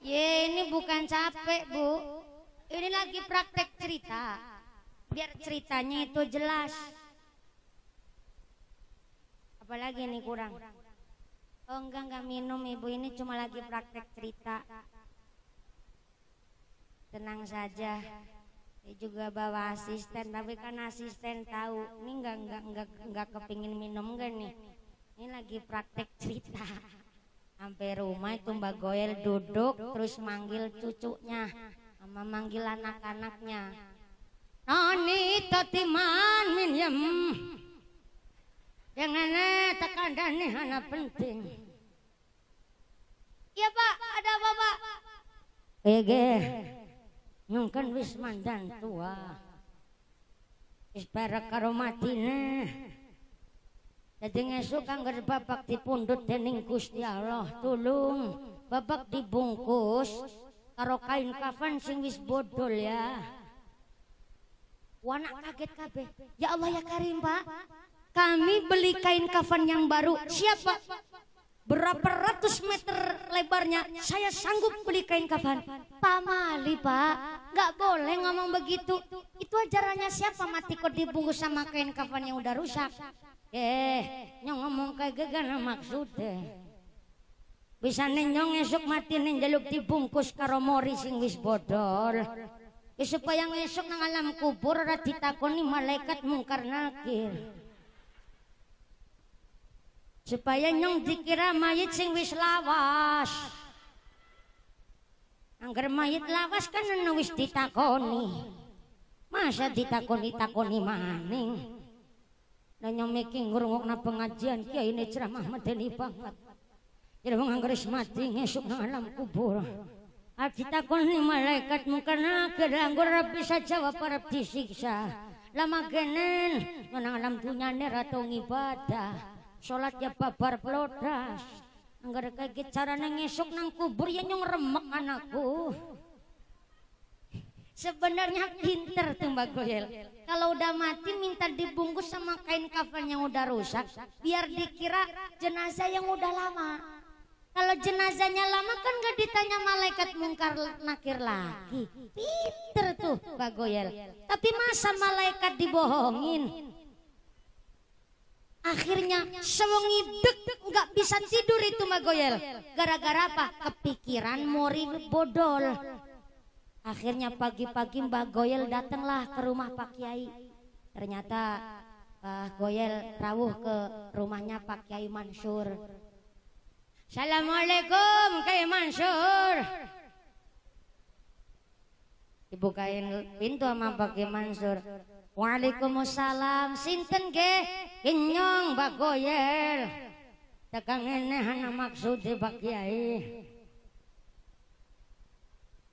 Ye ini bukan capek Bu, ini lagi praktek cerita, biar ceritanya itu jelas. Apalagi nih kurang? Oh enggak minum Ibu, ini cuma lagi praktek cerita. Tenang saja. Dia juga bawa asisten, tapi kan asisten tahu ini enggak kepingin minum enggak nih. Ini lagi praktek cerita. Sampai rumah itu Mbak Goyel duduk terus manggil cucunya sama manggil anak-anaknya. Noni totiman minyem. Jangan tekan dani hana penting. Iya Pak, ada apa Pak? Ege. Nyungkan wis mandan tua. Wis barek karo matine. Dadi ngesuk angger babak dipundhut dening Gusti Allah, tulung babak dibungkus karo kain kafan sing wis bodol ya. Anak kaget kabeh. Ya Allah ya Karim Pak. Kami beli kain kafan yang baru. Siapa? Berapa ratus meter lebarnya, saya sanggup beli kain kafan. Pak Mali Pak, nggak boleh ngomong begitu. Itu ajarannya siapa mati kok dibungkus sama kain kafan yang udah rusak. Nyong ngomong kayak gegana maksudnya. Bisa nyong esok mati njaluk dibungkus karo mori sing wis bodol. Supaya esok nang alam kubur ora ditakoni malaikat Mungkar Nakir. Supaya nyong dikira mayit sing wis lawas. Angger mayit lawas kan wis ditakoni. Masa ditakoni maning. Lah nyong miki ngrungokna pengajian kiai ini ceramah medeni banget. Jadi wong angger wis mati ngesuk nang alam kubur. Ditakoni malaikat Mungkar Nakir anggur bisa jawab arep disiksa. Lama genen nang alam dunyane ra tau ngibadah. Sholat ya babar pelodas. Anggar kayak caranya ngesuk nang kubur ya nyong remek anakku. Sebenarnya pinter tuh Mbak Goyel. Kalau udah mati minta dibungkus sama kain kafan yang udah rusak, biar dikira jenazah yang udah lama. Kalau jenazahnya lama kan gak ditanya malaikat Mungkar Nakir lagi. Pinter tuh Mbak Goyel. Tapi masa malaikat dibohongin? Akhirnya sewengi dek nggak bisa tidur itu Mbak Goyel. Gara-gara apa? Kepikiran mori bodol. Akhirnya pagi-pagi Mbak Goyel datanglah ke rumah Pak Kiai. Ternyata Mbak Goyel rawuh ke rumahnya Pak Kiai Mansur. Assalamualaikum Kiai Mansur. Dibukain pintu sama Pak Kiai Mansur. Waalaikumsalam, sinten ge? Kenyong Mbak Goyel. Tekan ngene hana maksudnya Pak Kiai.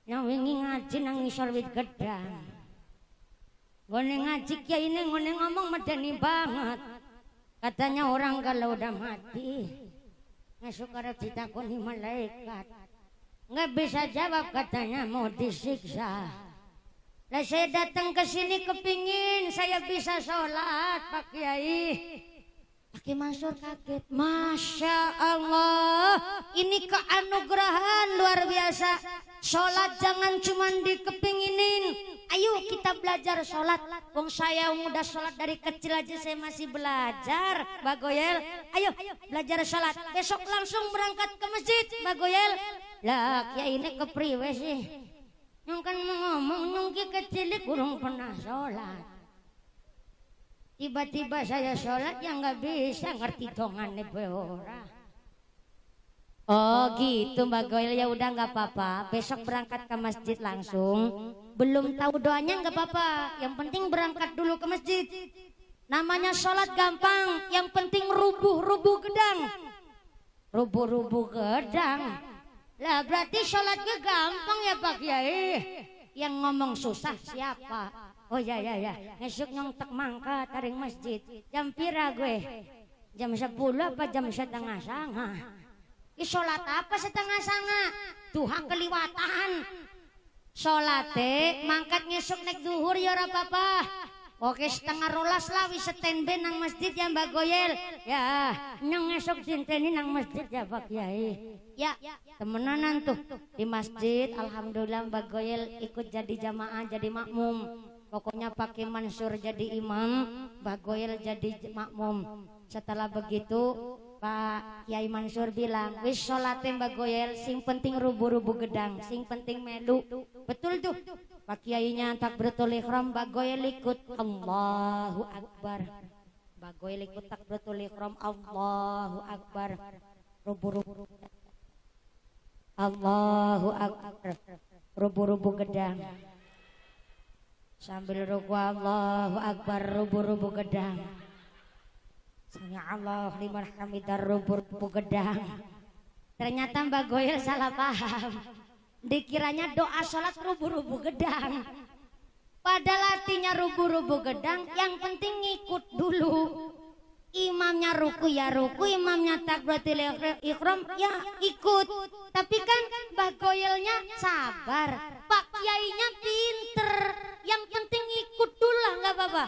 Yang wingi ngaji nang ngisor wit gedang. Ngone ngaji Kiai ini ngone ngomong medeni banget. Katanya orang kalau udah mati ngesuk arep ditakoni malaikat. Nggak bisa jawab katanya mau disiksa. Lah saya datang ke sini kepingin saya bisa sholat Pak Kiai. Aki Mansur kaget. Masya Allah, ini keanugerahan luar biasa. Sholat jangan cuma dikepinginin. Ayo kita belajar sholat. Wong saya udah sholat dari kecil aja, saya masih belajar, Mbak Goyel. Ayo belajar sholat. Besok langsung berangkat ke masjid, Mbak Goyel. Lah ya ini kepriwe sih. Yang kan ngomong nyungki kecil kurang pernah sholat. Tiba-tiba saya sholat yang nggak bisa ngerti dongannya beora. Oh gitu Mbak Goyel, ya udah nggak apa-apa. Besok berangkat ke masjid langsung. Belum tahu doanya nggak apa-apa. Yang penting berangkat dulu ke masjid. Namanya sholat gampang. Yang penting rubuh-rubuh gedang. Rubuh-rubuh gedang. Lah berarti sholatnya gampang ya Pak Kiai. Yang ngomong susah siapa? Oh ya, ngesuk nyontek mangkat taring masjid. Jam pira gue? Jam 10 apa jam setengah sanga? Sholat apa setengah sanga? Duha keliwatan. Sholat mangkat ngesuk naik duhur ya apa-apa. Oke setengah rolas lah wis standby nang masjid ya Mbak Goyel. Ya, nyong esok dinteni nang masjid ya Pak Kiai. Ya, temenanan tuh di masjid. Alhamdulillah Mbak Goyel ikut jadi jamaah, jadi makmum. Pokoknya pakai Mansur jadi imam, Mbak Goyel jadi makmum. Setelah begitu Pak Kiai Mansur bilang, wis sholatnya Mbak Goyel, sing penting rubuh-rubuh gedang, sing penting melu. Betul tuh. Pak Kiainya takbiratul ihram, Mbak Goyel ikut Allahu Akbar. Mbak Goyel ikut takbiratul ihram, Allahu Akbar. Rubuh-rubuh Allahu Akbar. Rubuh-rubuh gedang. Sambil ruku Allahu Akbar, rubuh-rubuh gedang. Sami Allah liman hamidah, rubuh-rubuh gedang. Ternyata Mbak Goyel salah paham. Dikiranya doa sholat rubuh-rubuh gedang. Padahal artinya rubuh-rubuh gedang, yang penting ngikut dulu. Imamnya ruku ya ruku, imamnya takbiratul ihram ya ikut. Tapi kan Mbak Goyelnya sabar, Pak Kiainya pinter. Yang penting ikut dulu lah, nggak apa-apa.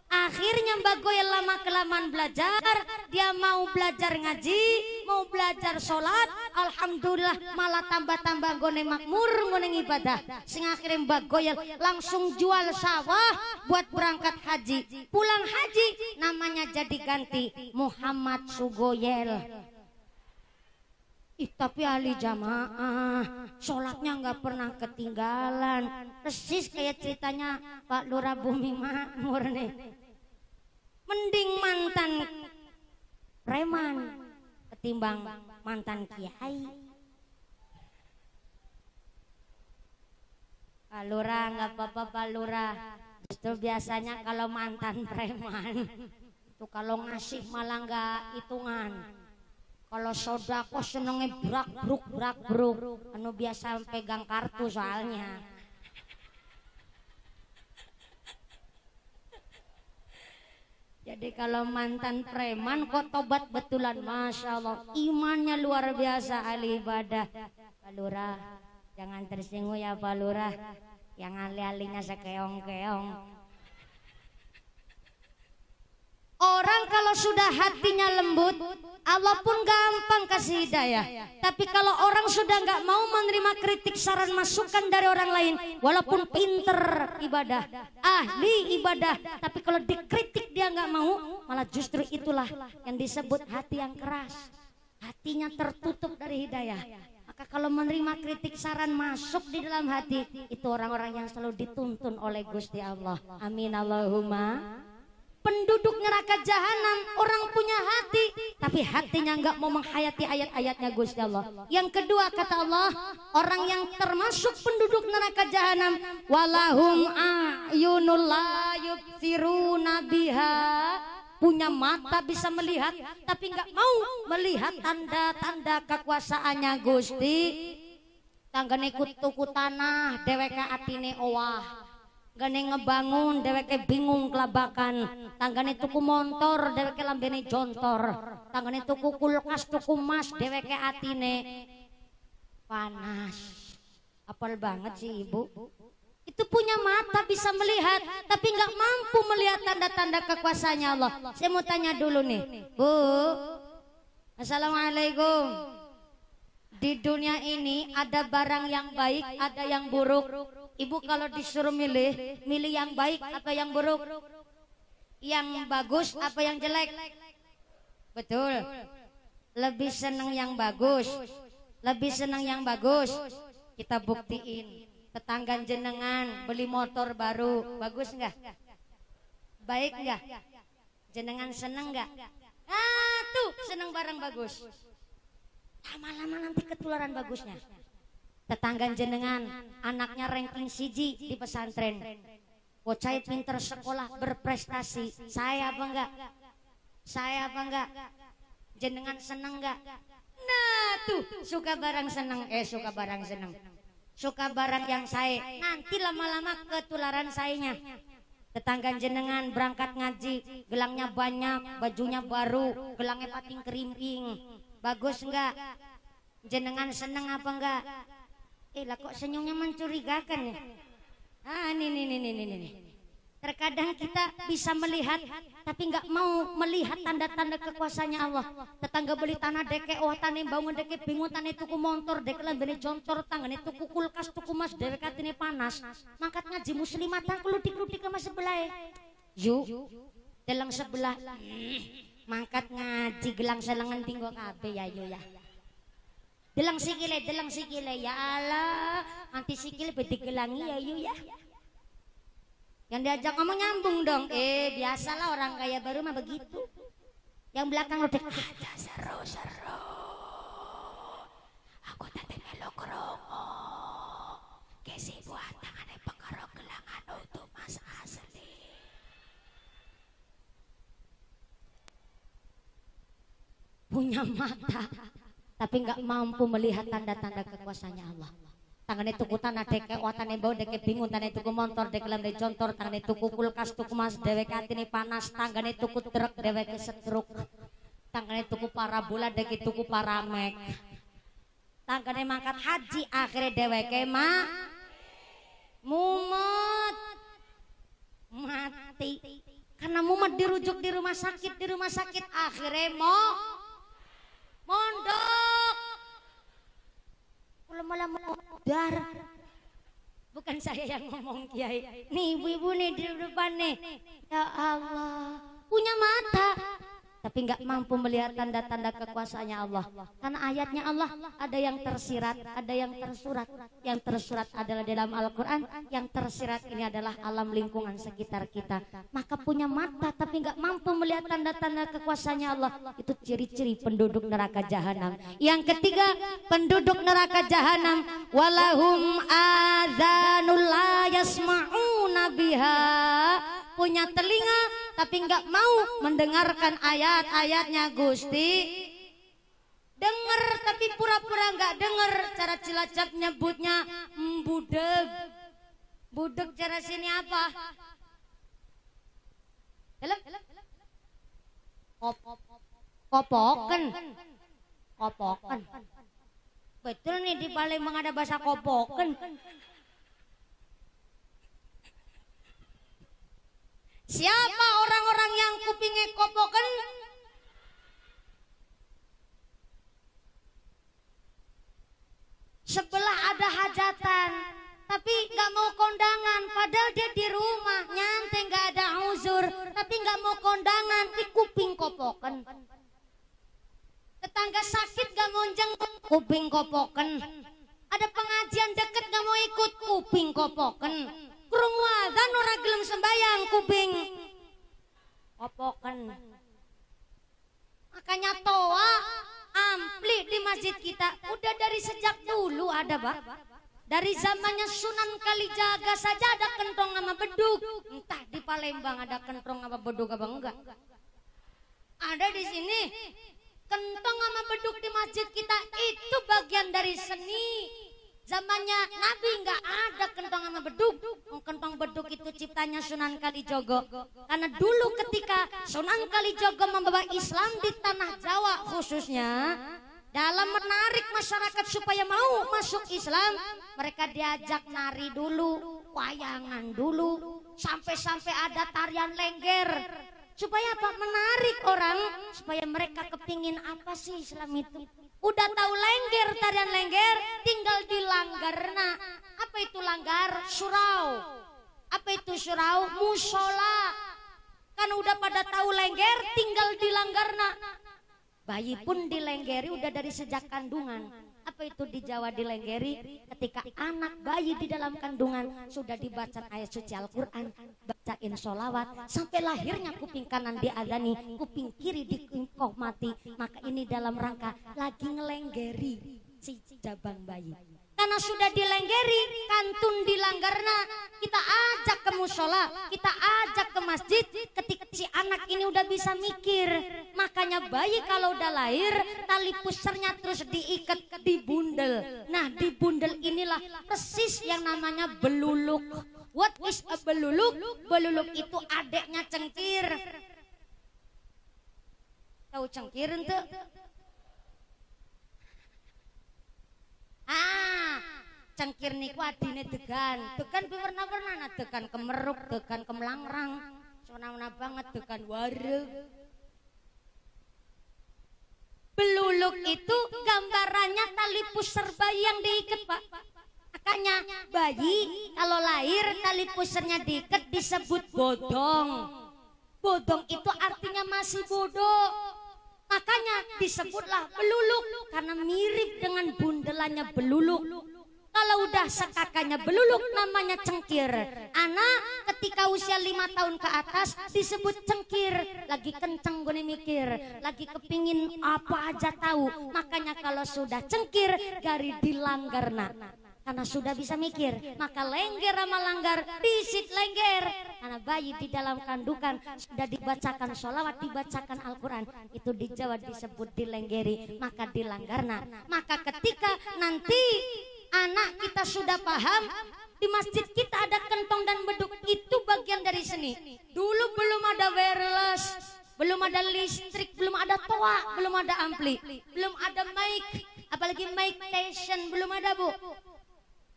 Akhirnya Mbak Goyel lama-kelamaan belajar. Dia mau belajar ngaji, mau belajar sholat. Alhamdulillah malah tambah-tambah gone makmur, gone ibadah. Sing akhirnya Mbak Goyel langsung jual sawah buat berangkat haji. Pulang haji namanya jadi ganti Muhammad Sugoyel. Tapi ahli jamaah, sholatnya nggak pernah ketinggalan. Persis kayak ceritanya Pak Lurah Bumi Makmur nih. Mending mantan preman ketimbang mantan kiai. Pak Lurah nggak apa-apa Pak Lurah. Justru biasanya kalau mantan preman itu kalau ngasih malah nggak hitungan. Kalau sodako senengnya brak-bruk. Anu biasa pegang kartu soalnya. Jadi kalau mantan preman kok tobat betulan, Masya Allah. Imannya luar biasa, ahli ibadah. Pak Lurah, jangan tersinggung ya Pak Lurah. Yang ahli-ahlinya sekeong-keong. Orang kalau sudah hatinya lembut, Allah pun gampang kasih hidayah. Tapi kalau orang sudah nggak mau menerima kritik, saran, masukan dari orang lain, walaupun pinter ibadah, ahli ibadah, tapi kalau dikritik dia nggak mau, malah justru itulah yang disebut hati yang keras. Hatinya tertutup dari hidayah. Maka kalau menerima kritik, saran, masuk di dalam hati, itu orang-orang yang selalu dituntun oleh Gusti Allah. Amin Allahumma. Penduduk neraka jahanam orang punya hati, tapi hatinya nggak mau menghayati ayat-ayatnya Gusti Allah. Yang kedua kata Allah, orang yang termasuk penduduk neraka jahanam, walahum a'yunul la yubsiruna biha, punya mata bisa melihat tapi nggak mau melihat tanda-tanda kekuasaannya Gusti. Tanggane kutu tanah dheweke atine owah. Gane ngebangun dheweke bingung kelabakan. Tanggane tuku montor dheweke lambene jontor. Tanggane tuku kulkas tuku mas dheweke atine panas. Apal banget sih ibu. Itu punya mata bisa melihat, tapi nggak mampu melihat tanda-tanda kekuasaannya Allah. Saya mau tanya dulu nih, Bu. Assalamualaikum. Di dunia ini ada barang yang baik, ada yang buruk. Ibu kalau disuruh milih, milih yang baik apa yang buruk? Yang bagus apa yang jelek? Betul. Lebih senang yang bagus. Lebih senang yang bagus. Kita buktiin. Tetangga jenengan beli motor baru, bagus nggak? Baik nggak? Jenengan seneng nggak? Ah tuh seneng barang bagus. Lama-lama nanti ketularan bagusnya. Tetangga jenengan anaknya ranking siji di pesantren, bocah pinter sekolah berprestasi. Saya apa enggak? Saya apa enggak? Jenengan seneng enggak? Nah tuh suka barang seneng, suka barang seneng, suka barang yang saya. Nanti lama-lama ketularan sayanya. Tetangga jenengan berangkat ngaji, gelangnya banyak, bajunya baru, gelangnya pating kerimping. Bagus enggak? Jenengan seneng apa enggak? Lah kok senyumnya mencurigakan ya? Ah nih. Terkadang kita bisa melihat tapi enggak mau melihat tanda-tanda kekuasaannya Allah. Tetangga beli tanah deke, wah tanah bangun deke bingung tanah tuku motor deke lambene jontor tanggane tuku kulkas tuku mas dewe katine panas. Mangkat ngaji muslimat kludik-kludik sama sebelah. Yuk, dalam sebelah. Mangkat ngaji gelang selengan tinggo kabeh ya yo ya. Delang sikile ya Allah, anti sikile bedi gelangi ya yo ya. Yang diajak ngomong nyambung dong. Biasalah orang kaya baru mah begitu. Yang belakang udah aja seru. Aku tadi melo kromo. Kesi buat tangane pekaro gelangan untuk mas asli. Punya mata tapi nggak mampu melihat tanda-tanda kekuasaannya Allah. Tangannya tuku tanah deke, watane bau deke bingung, tangannya tuku motor deke lam contor, tangannya tuku kulkas tuku mas dewek atine panas, tangannya tuku truk dewek setruk, tangannya tuku parabola deke tuku paramek, tangannya mangkat haji akhirnya dewek mumet mati karena mumet dirujuk di rumah sakit akhirnya mondok. Malah darah. Bukan saya yang ngomong Kiai. Nih ibu-ibu nih di depan nih. Ya Allah, punya mata tapi nggak mampu melihat tanda-tanda kekuasaannya Allah. Karena ayatnya Allah ada yang tersirat, ada yang tersurat. Yang tersurat adalah dalam Al-Quran, yang tersirat ini adalah alam lingkungan sekitar kita. Maka punya mata tapi nggak mampu melihat tanda-tanda kekuasaannya Allah. Itu ciri-ciri penduduk neraka jahanam. Yang ketiga, penduduk neraka jahanam walahum adzanul la yasma'una biha, punya telinga tapi nggak mau mendengarkan ayat-ayatnya Gusti. Dengar tapi pura-pura nggak dengar. Cara Cilacap nyebutnya budeg. Budeg cara sini apa? Kopoken. Betul nih di Palembang ada bahasa kopoken. Siapa orang-orang yang kupingnya kopoken? Sebelah ada hajatan, tapi nggak mau kondangan. Padahal dia di rumah nyantai nggak ada uzur, tapi nggak mau kondangan. Di kuping kopoken. Tetangga sakit nggak mau jenguk, kuping kopoken. Ada pengajian deket nggak mau ikut, kuping kopoken. Kurung wazan ora gelem sembayang, kuping kopoken. Makanya toa ampli di masjid kita udah dari sejak dulu ada, Pak. Dari zamannya Sunan Kalijaga saja ada kentong sama beduk. Entah di Palembang ada kentong sama beduk apa enggak. Ada di sini kentong sama beduk di masjid kita, itu bagian dari seni. Zamannya Nabi nggak ada kentong sama beduk. Kentong beduk itu ciptanya Sunan Kalijogo. Karena dulu ketika Sunan Kalijogo membawa Islam di tanah Jawa khususnya, dalam menarik masyarakat supaya mau masuk Islam, mereka diajak nari dulu. wayangan dulu, sampai-sampai ada tarian lengger. Supaya apa? Menarik orang, supaya mereka kepingin apa sih Islam itu. Udah tahu lengger, tarian lengger, tinggal dilanggarna. Apa itu langgar? Surau. Apa itu surau? Musola. Kan udah pada tahu lengger, tinggal dilanggarna. Bayi pun dilenggeri udah dari sejak kandungan. Apa itu di Jawa dilenggeri? Ketika anak bayi di dalam kandungan sudah dibaca ayat suci Al-Quran, bacain sholawat, sampai lahirnya kuping kanan diadani, kuping kiri dikohmati. Maka ini dalam rangka lagi ngelenggeri si jabang bayi. Karena sudah dilenggeri, kantun dilanggarna, kita ajak ke musola, kita ajak ke masjid. Ketika si anak ini udah bisa mikir, makanya bayi kalau udah lahir, tali pusarnya terus diikat di bundel. Nah, di bundel inilah persis yang namanya beluluk. What is a beluluk? Beluluk itu adeknya cengkir. Tahu cengkir ente? Cengkir niku adine degan warna-warna, degan kemeruk, degan kemelangrang, sona-sona banget, degan wareg. Beluluk itu gambarannya tali pusar bayi yang diikat, Pak. Makanya bayi kalau lahir tali pusarnya diikat disebut bodong. Bodong itu artinya masih bodoh. Makanya disebutlah beluluk karena mirip dengan bundelannya beluluk. Kalau udah sekakanya beluluk namanya cengkir. Anak ketika usia 5 tahun ke atas disebut cengkir. Lagi kenceng gue mikir, lagi kepingin apa aja tahu. Makanya kalau sudah cengkir gari dilanggarna. Karena sudah bisa mikir, maka lengger sama langgar disit lengger. Karena bayi di dalam kandungan sudah dibacakan sholawat, dibacakan Al-Quran, itu di Jawa disebut dilenggeri, maka dilanggarna. Maka ketika nanti anak kita sudah paham, di masjid kita ada kentong dan beduk, itu bagian dari seni. Dulu belum ada wireless, belum ada listrik, belum ada toa, belum ada ampli, belum ada mic, apalagi mic station belum ada, Bu.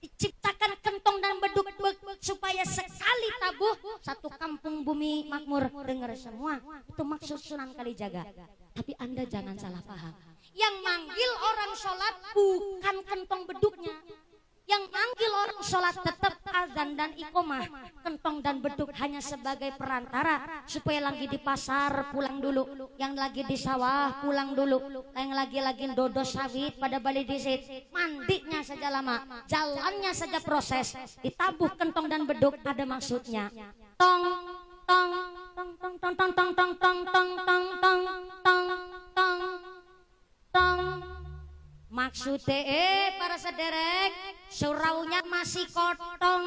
Diciptakan kentong dan beduk supaya sekali tabuh satu kampung bumi makmur. Dengar semua, itu maksud Sunan Kalijaga. Tapi Anda jangan salah paham. Yang manggil orang sholat bukan kentong beduknya. Yang manggil orang sholat tetap azan dan iqomah. Kentong dan beduk hanya sebagai perantara supaya lagi di pasar pulang dulu, yang lagi di sawah pulang dulu, yang lagi dodo sawit pada balik disit, mandinya saja lama, jalannya saja proses. Ditabuh kentong dan beduk ada maksudnya. Tong tong tong tong tong tong tong tong tong tong tong tong tong tong. Maksudnya para sederek, suraunya masih kotong,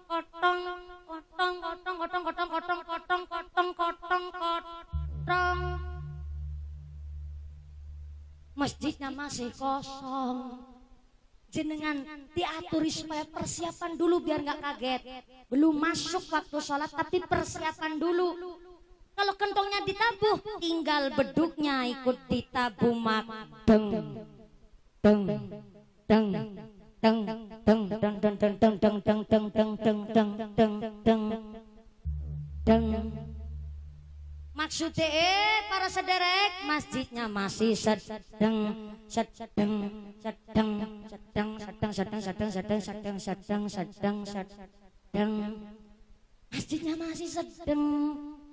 kotong, kotong, kotong, kotong, kotong, kotong, kotong, kotong, kotong, kotong. Masjidnya masih kosong. Jenengan diaturi supaya persiapan dulu biar nggak kaget. Belum masuk waktu sholat tapi persiapan dulu. Kalau kentongnya ditabuh, tinggal beduknya ikut ditabuh makdeng. Deng deng deng deng deng deng deng deng deng deng deng deng deng deng deng deng deng. Maksudnya para sederek, masjidnya masih sedang sedang sedang sedang sedang sedang sedang sedang sedang sedang sedang sedang. Masjidnya masih sedang.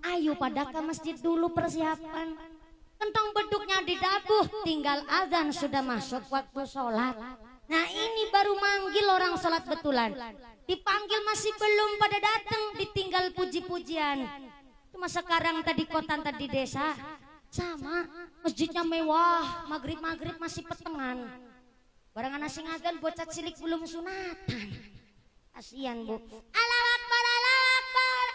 Ayo pada ke masjid dulu persiapan. Kentong beduknya didabuh, tinggal azan sudah masuk waktu sholat. Nah ini baru manggil orang sholat betulan. Dipanggil masih belum pada datang, ditinggal puji-pujian. Cuma sekarang tadi kota tadi desa, sama masjidnya mewah, maghrib masih petengan. Barangan asing azan bocah cilik belum sunatan. Kasian Bu. Allahu Akbar, Allahu Akbar.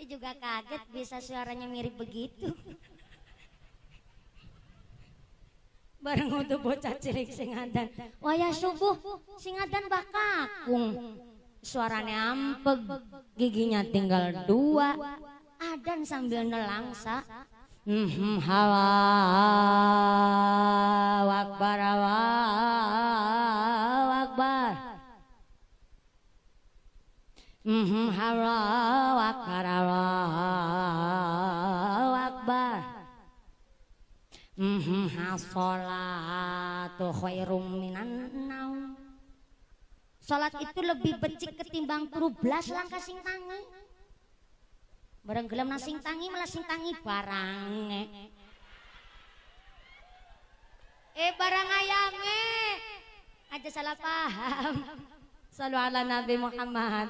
Juga kaget bisa suaranya mirip begitu. Bareng untuk bocah cilik singadan. Waya subuh singadan bakakung. Suaranya ampeg, giginya tinggal 2. Adan sambil nelangsa. Allahu Akbar, Allahu Akbar. Allahu Akbar, Allahu Akbar. As-sholatu khairum minan naum. Salat itu lebih becik ketimbang 13 langkah sing tangi. Bareng gelem sing tangi malah sing tangi barang. Barang ayange. Aja salah paham. Shallu ala Nabi Muhammad.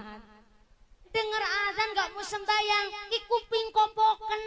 Dengar azan gak mau sembayang, kuping kopoken.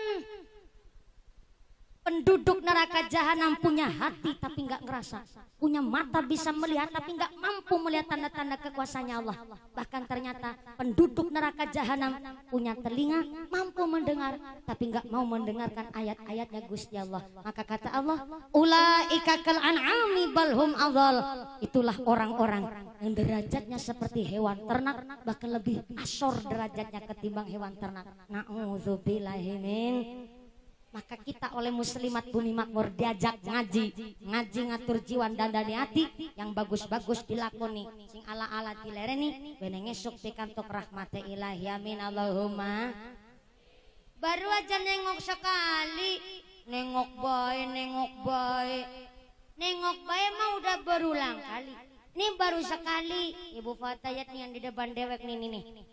Penduduk neraka jahanam punya hati tapi nggak ngerasa, punya mata bisa melihat tapi nggak mampu melihat tanda-tanda kekuasaannya Allah. Bahkan ternyata penduduk neraka jahanam punya telinga, mampu mendengar tapi nggak mau mendengarkan ayat-ayatnya Gusti Allah. Maka kata Allah, ulaika kal an'ami balhum adhal. Itulah orang-orang yang derajatnya seperti hewan ternak, bahkan lebih asor derajatnya ketimbang hewan ternak. Na'udzubillahi min. Maka kita oleh muslimat bumi makmur diajak ngaji ngatur jiwa dan hati yang bagus-bagus dilakoni, sing ala-ala dilereni beneng esuk pikantuk rahmati ilahi amin Allahumma. Baru aja nengok sekali, nengok bae mah udah berulang kali. Ini baru sekali Ibu Fatayat nih yang di depan dewek nih.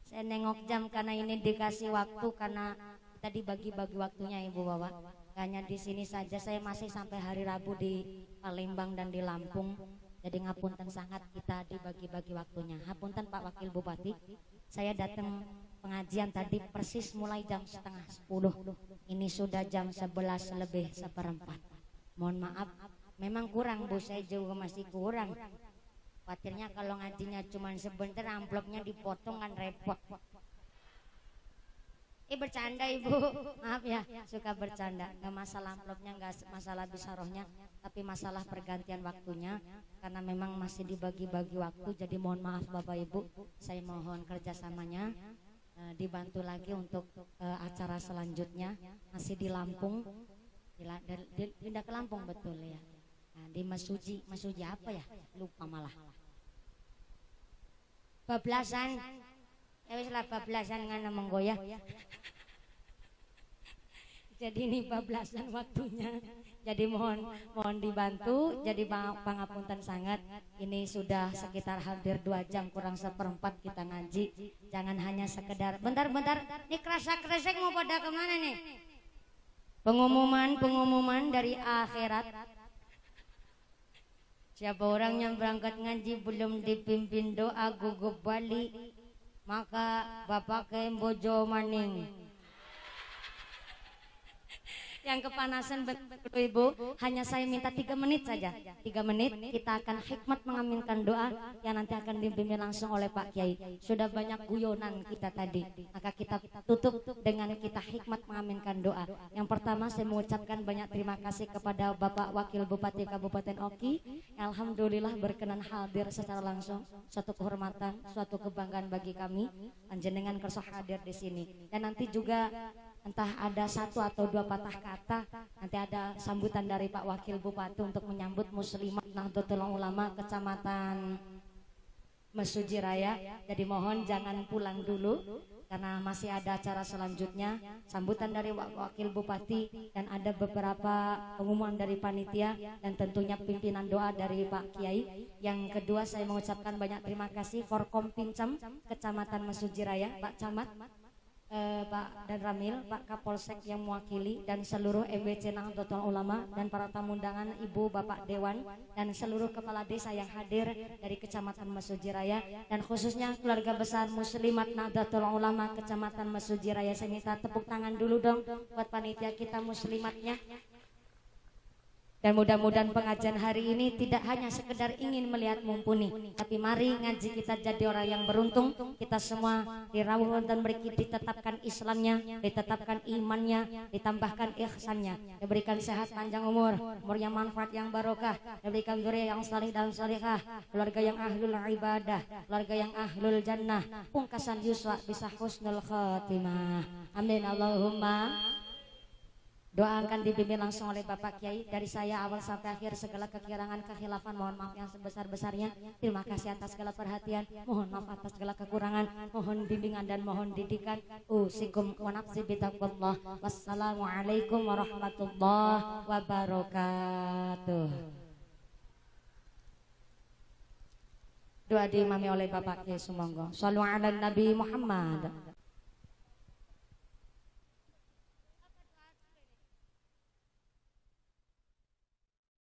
Saya nengok jam karena ini dikasih waktu, karena kita dibagi-bagi waktunya Ibu Bapak. Hanya di sini saja, saya masih sampai hari Rabu di Palembang dan di Lampung. Jadi ngapunten sangat kita dibagi-bagi waktunya. Hapunten Pak Wakil Bupati, saya datang pengajian tadi persis mulai jam 9:30. Ini sudah jam 11 lebih seperempat. Mohon maaf, memang kurang Bu, saya juga masih kurang. Khawatirnya kalau ngajinya cuma sebentar amplopnya dipotong kan repot. Bercanda Ibu, maaf ya, suka bercanda. Nggak masalah amplopnya, nggak masalah bisarohnya, tapi masalah pergantian waktunya. Karena memang masih dibagi-bagi waktu, jadi mohon maaf Bapak Ibu. Saya mohon kerjasamanya, dibantu lagi untuk acara selanjutnya. Masih di Lampung, pindah ke Lampung betul ya. Nah, di Mas Suji apa ya? Lupa malah. Bablasan, ya wis lah bablasan ngana menggoyah. Jadi ini bablasan waktunya. Jadi mohon dibantu. Jadi pangapunten sangat. Ini sudah sekitar hampir 2 jam kurang seperempat kita ngaji. Jangan hanya sekedar bentar. Ini kerasa-kresek mau pada kemana nih? Pengumuman dari akhirat. Siapa orang yang berangkat ngaji belum dipimpin doa gugup balik, maka bapak ke bojo maning. Yang kepanasan betul Ibu, hanya saya minta 3 menit saja. 3 menit kita akan hikmat mengaminkan doa yang nanti akan dipimpin langsung oleh Pak Kiai. Sudah banyak guyonan kita tadi, maka kita tutup dengan kita hikmat mengaminkan doa. Yang pertama saya mengucapkan banyak terima kasih kepada Bapak Wakil Bupati Kabupaten Oki. Alhamdulillah berkenan hadir secara langsung. Suatu kehormatan, suatu kebanggaan bagi kami. Panjenengan kersa hadir di sini. Dan nanti juga entah ada 1 atau 2 patah kata, nanti ada sambutan dari Pak Wakil Bupati untuk menyambut Muslimat Nahdlatul Ulama Kecamatan Mesuji Raya. Jadi mohon jangan pulang dulu karena masih ada acara selanjutnya, sambutan dari Wakil Bupati dan ada beberapa pengumuman dari panitia dan tentunya pimpinan doa dari Pak Kiai. Yang kedua saya mengucapkan banyak terima kasih Forkom Pincam Kecamatan Mesuji Raya, Pak Camat, Pak dan Ramil, Pak Kapolsek yang mewakili, dan seluruh MBC Nahdlatul Ulama dan para tamu undangan, Ibu Bapak Dewan dan seluruh kepala desa yang hadir dari Kecamatan Mesuji Raya, dan khususnya keluarga besar Muslimat Nahdlatul Ulama Kecamatan Mesuji Raya. Saya minta tepuk tangan dulu dong buat panitia kita muslimatnya. Dan mudah-mudahan pengajian hari ini tidak hanya sekedar ingin melihat mumpuni, tapi mari ngaji kita jadi orang yang beruntung. Kita semua dirawat dan ditetapkan Islamnya, ditetapkan imannya, ditambahkan ihsannya, diberikan sehat panjang umur yang manfaat yang barokah, diberikan zuriya yang salih dan salihah, keluarga yang ahlul ibadah, keluarga yang ahlul jannah, pungkasan yuswa bisa husnul khatimah. Amin Allahumma. Doakan dibimbing langsung oleh Bapak Kiai. Dari saya awal sampai akhir segala kekirangan kekhilafan mohon maaf yang sebesar-besarnya. Terima kasih atas segala perhatian, mohon maaf atas segala kekurangan, mohon bimbingan dan mohon didikan. Usikum wa nafsi bitaqwallah. Wassalamualaikum warahmatullahi wabarakatuh. Doa diimami oleh Bapak Kiai Sumangga. Shallu ala Nabi Muhammad.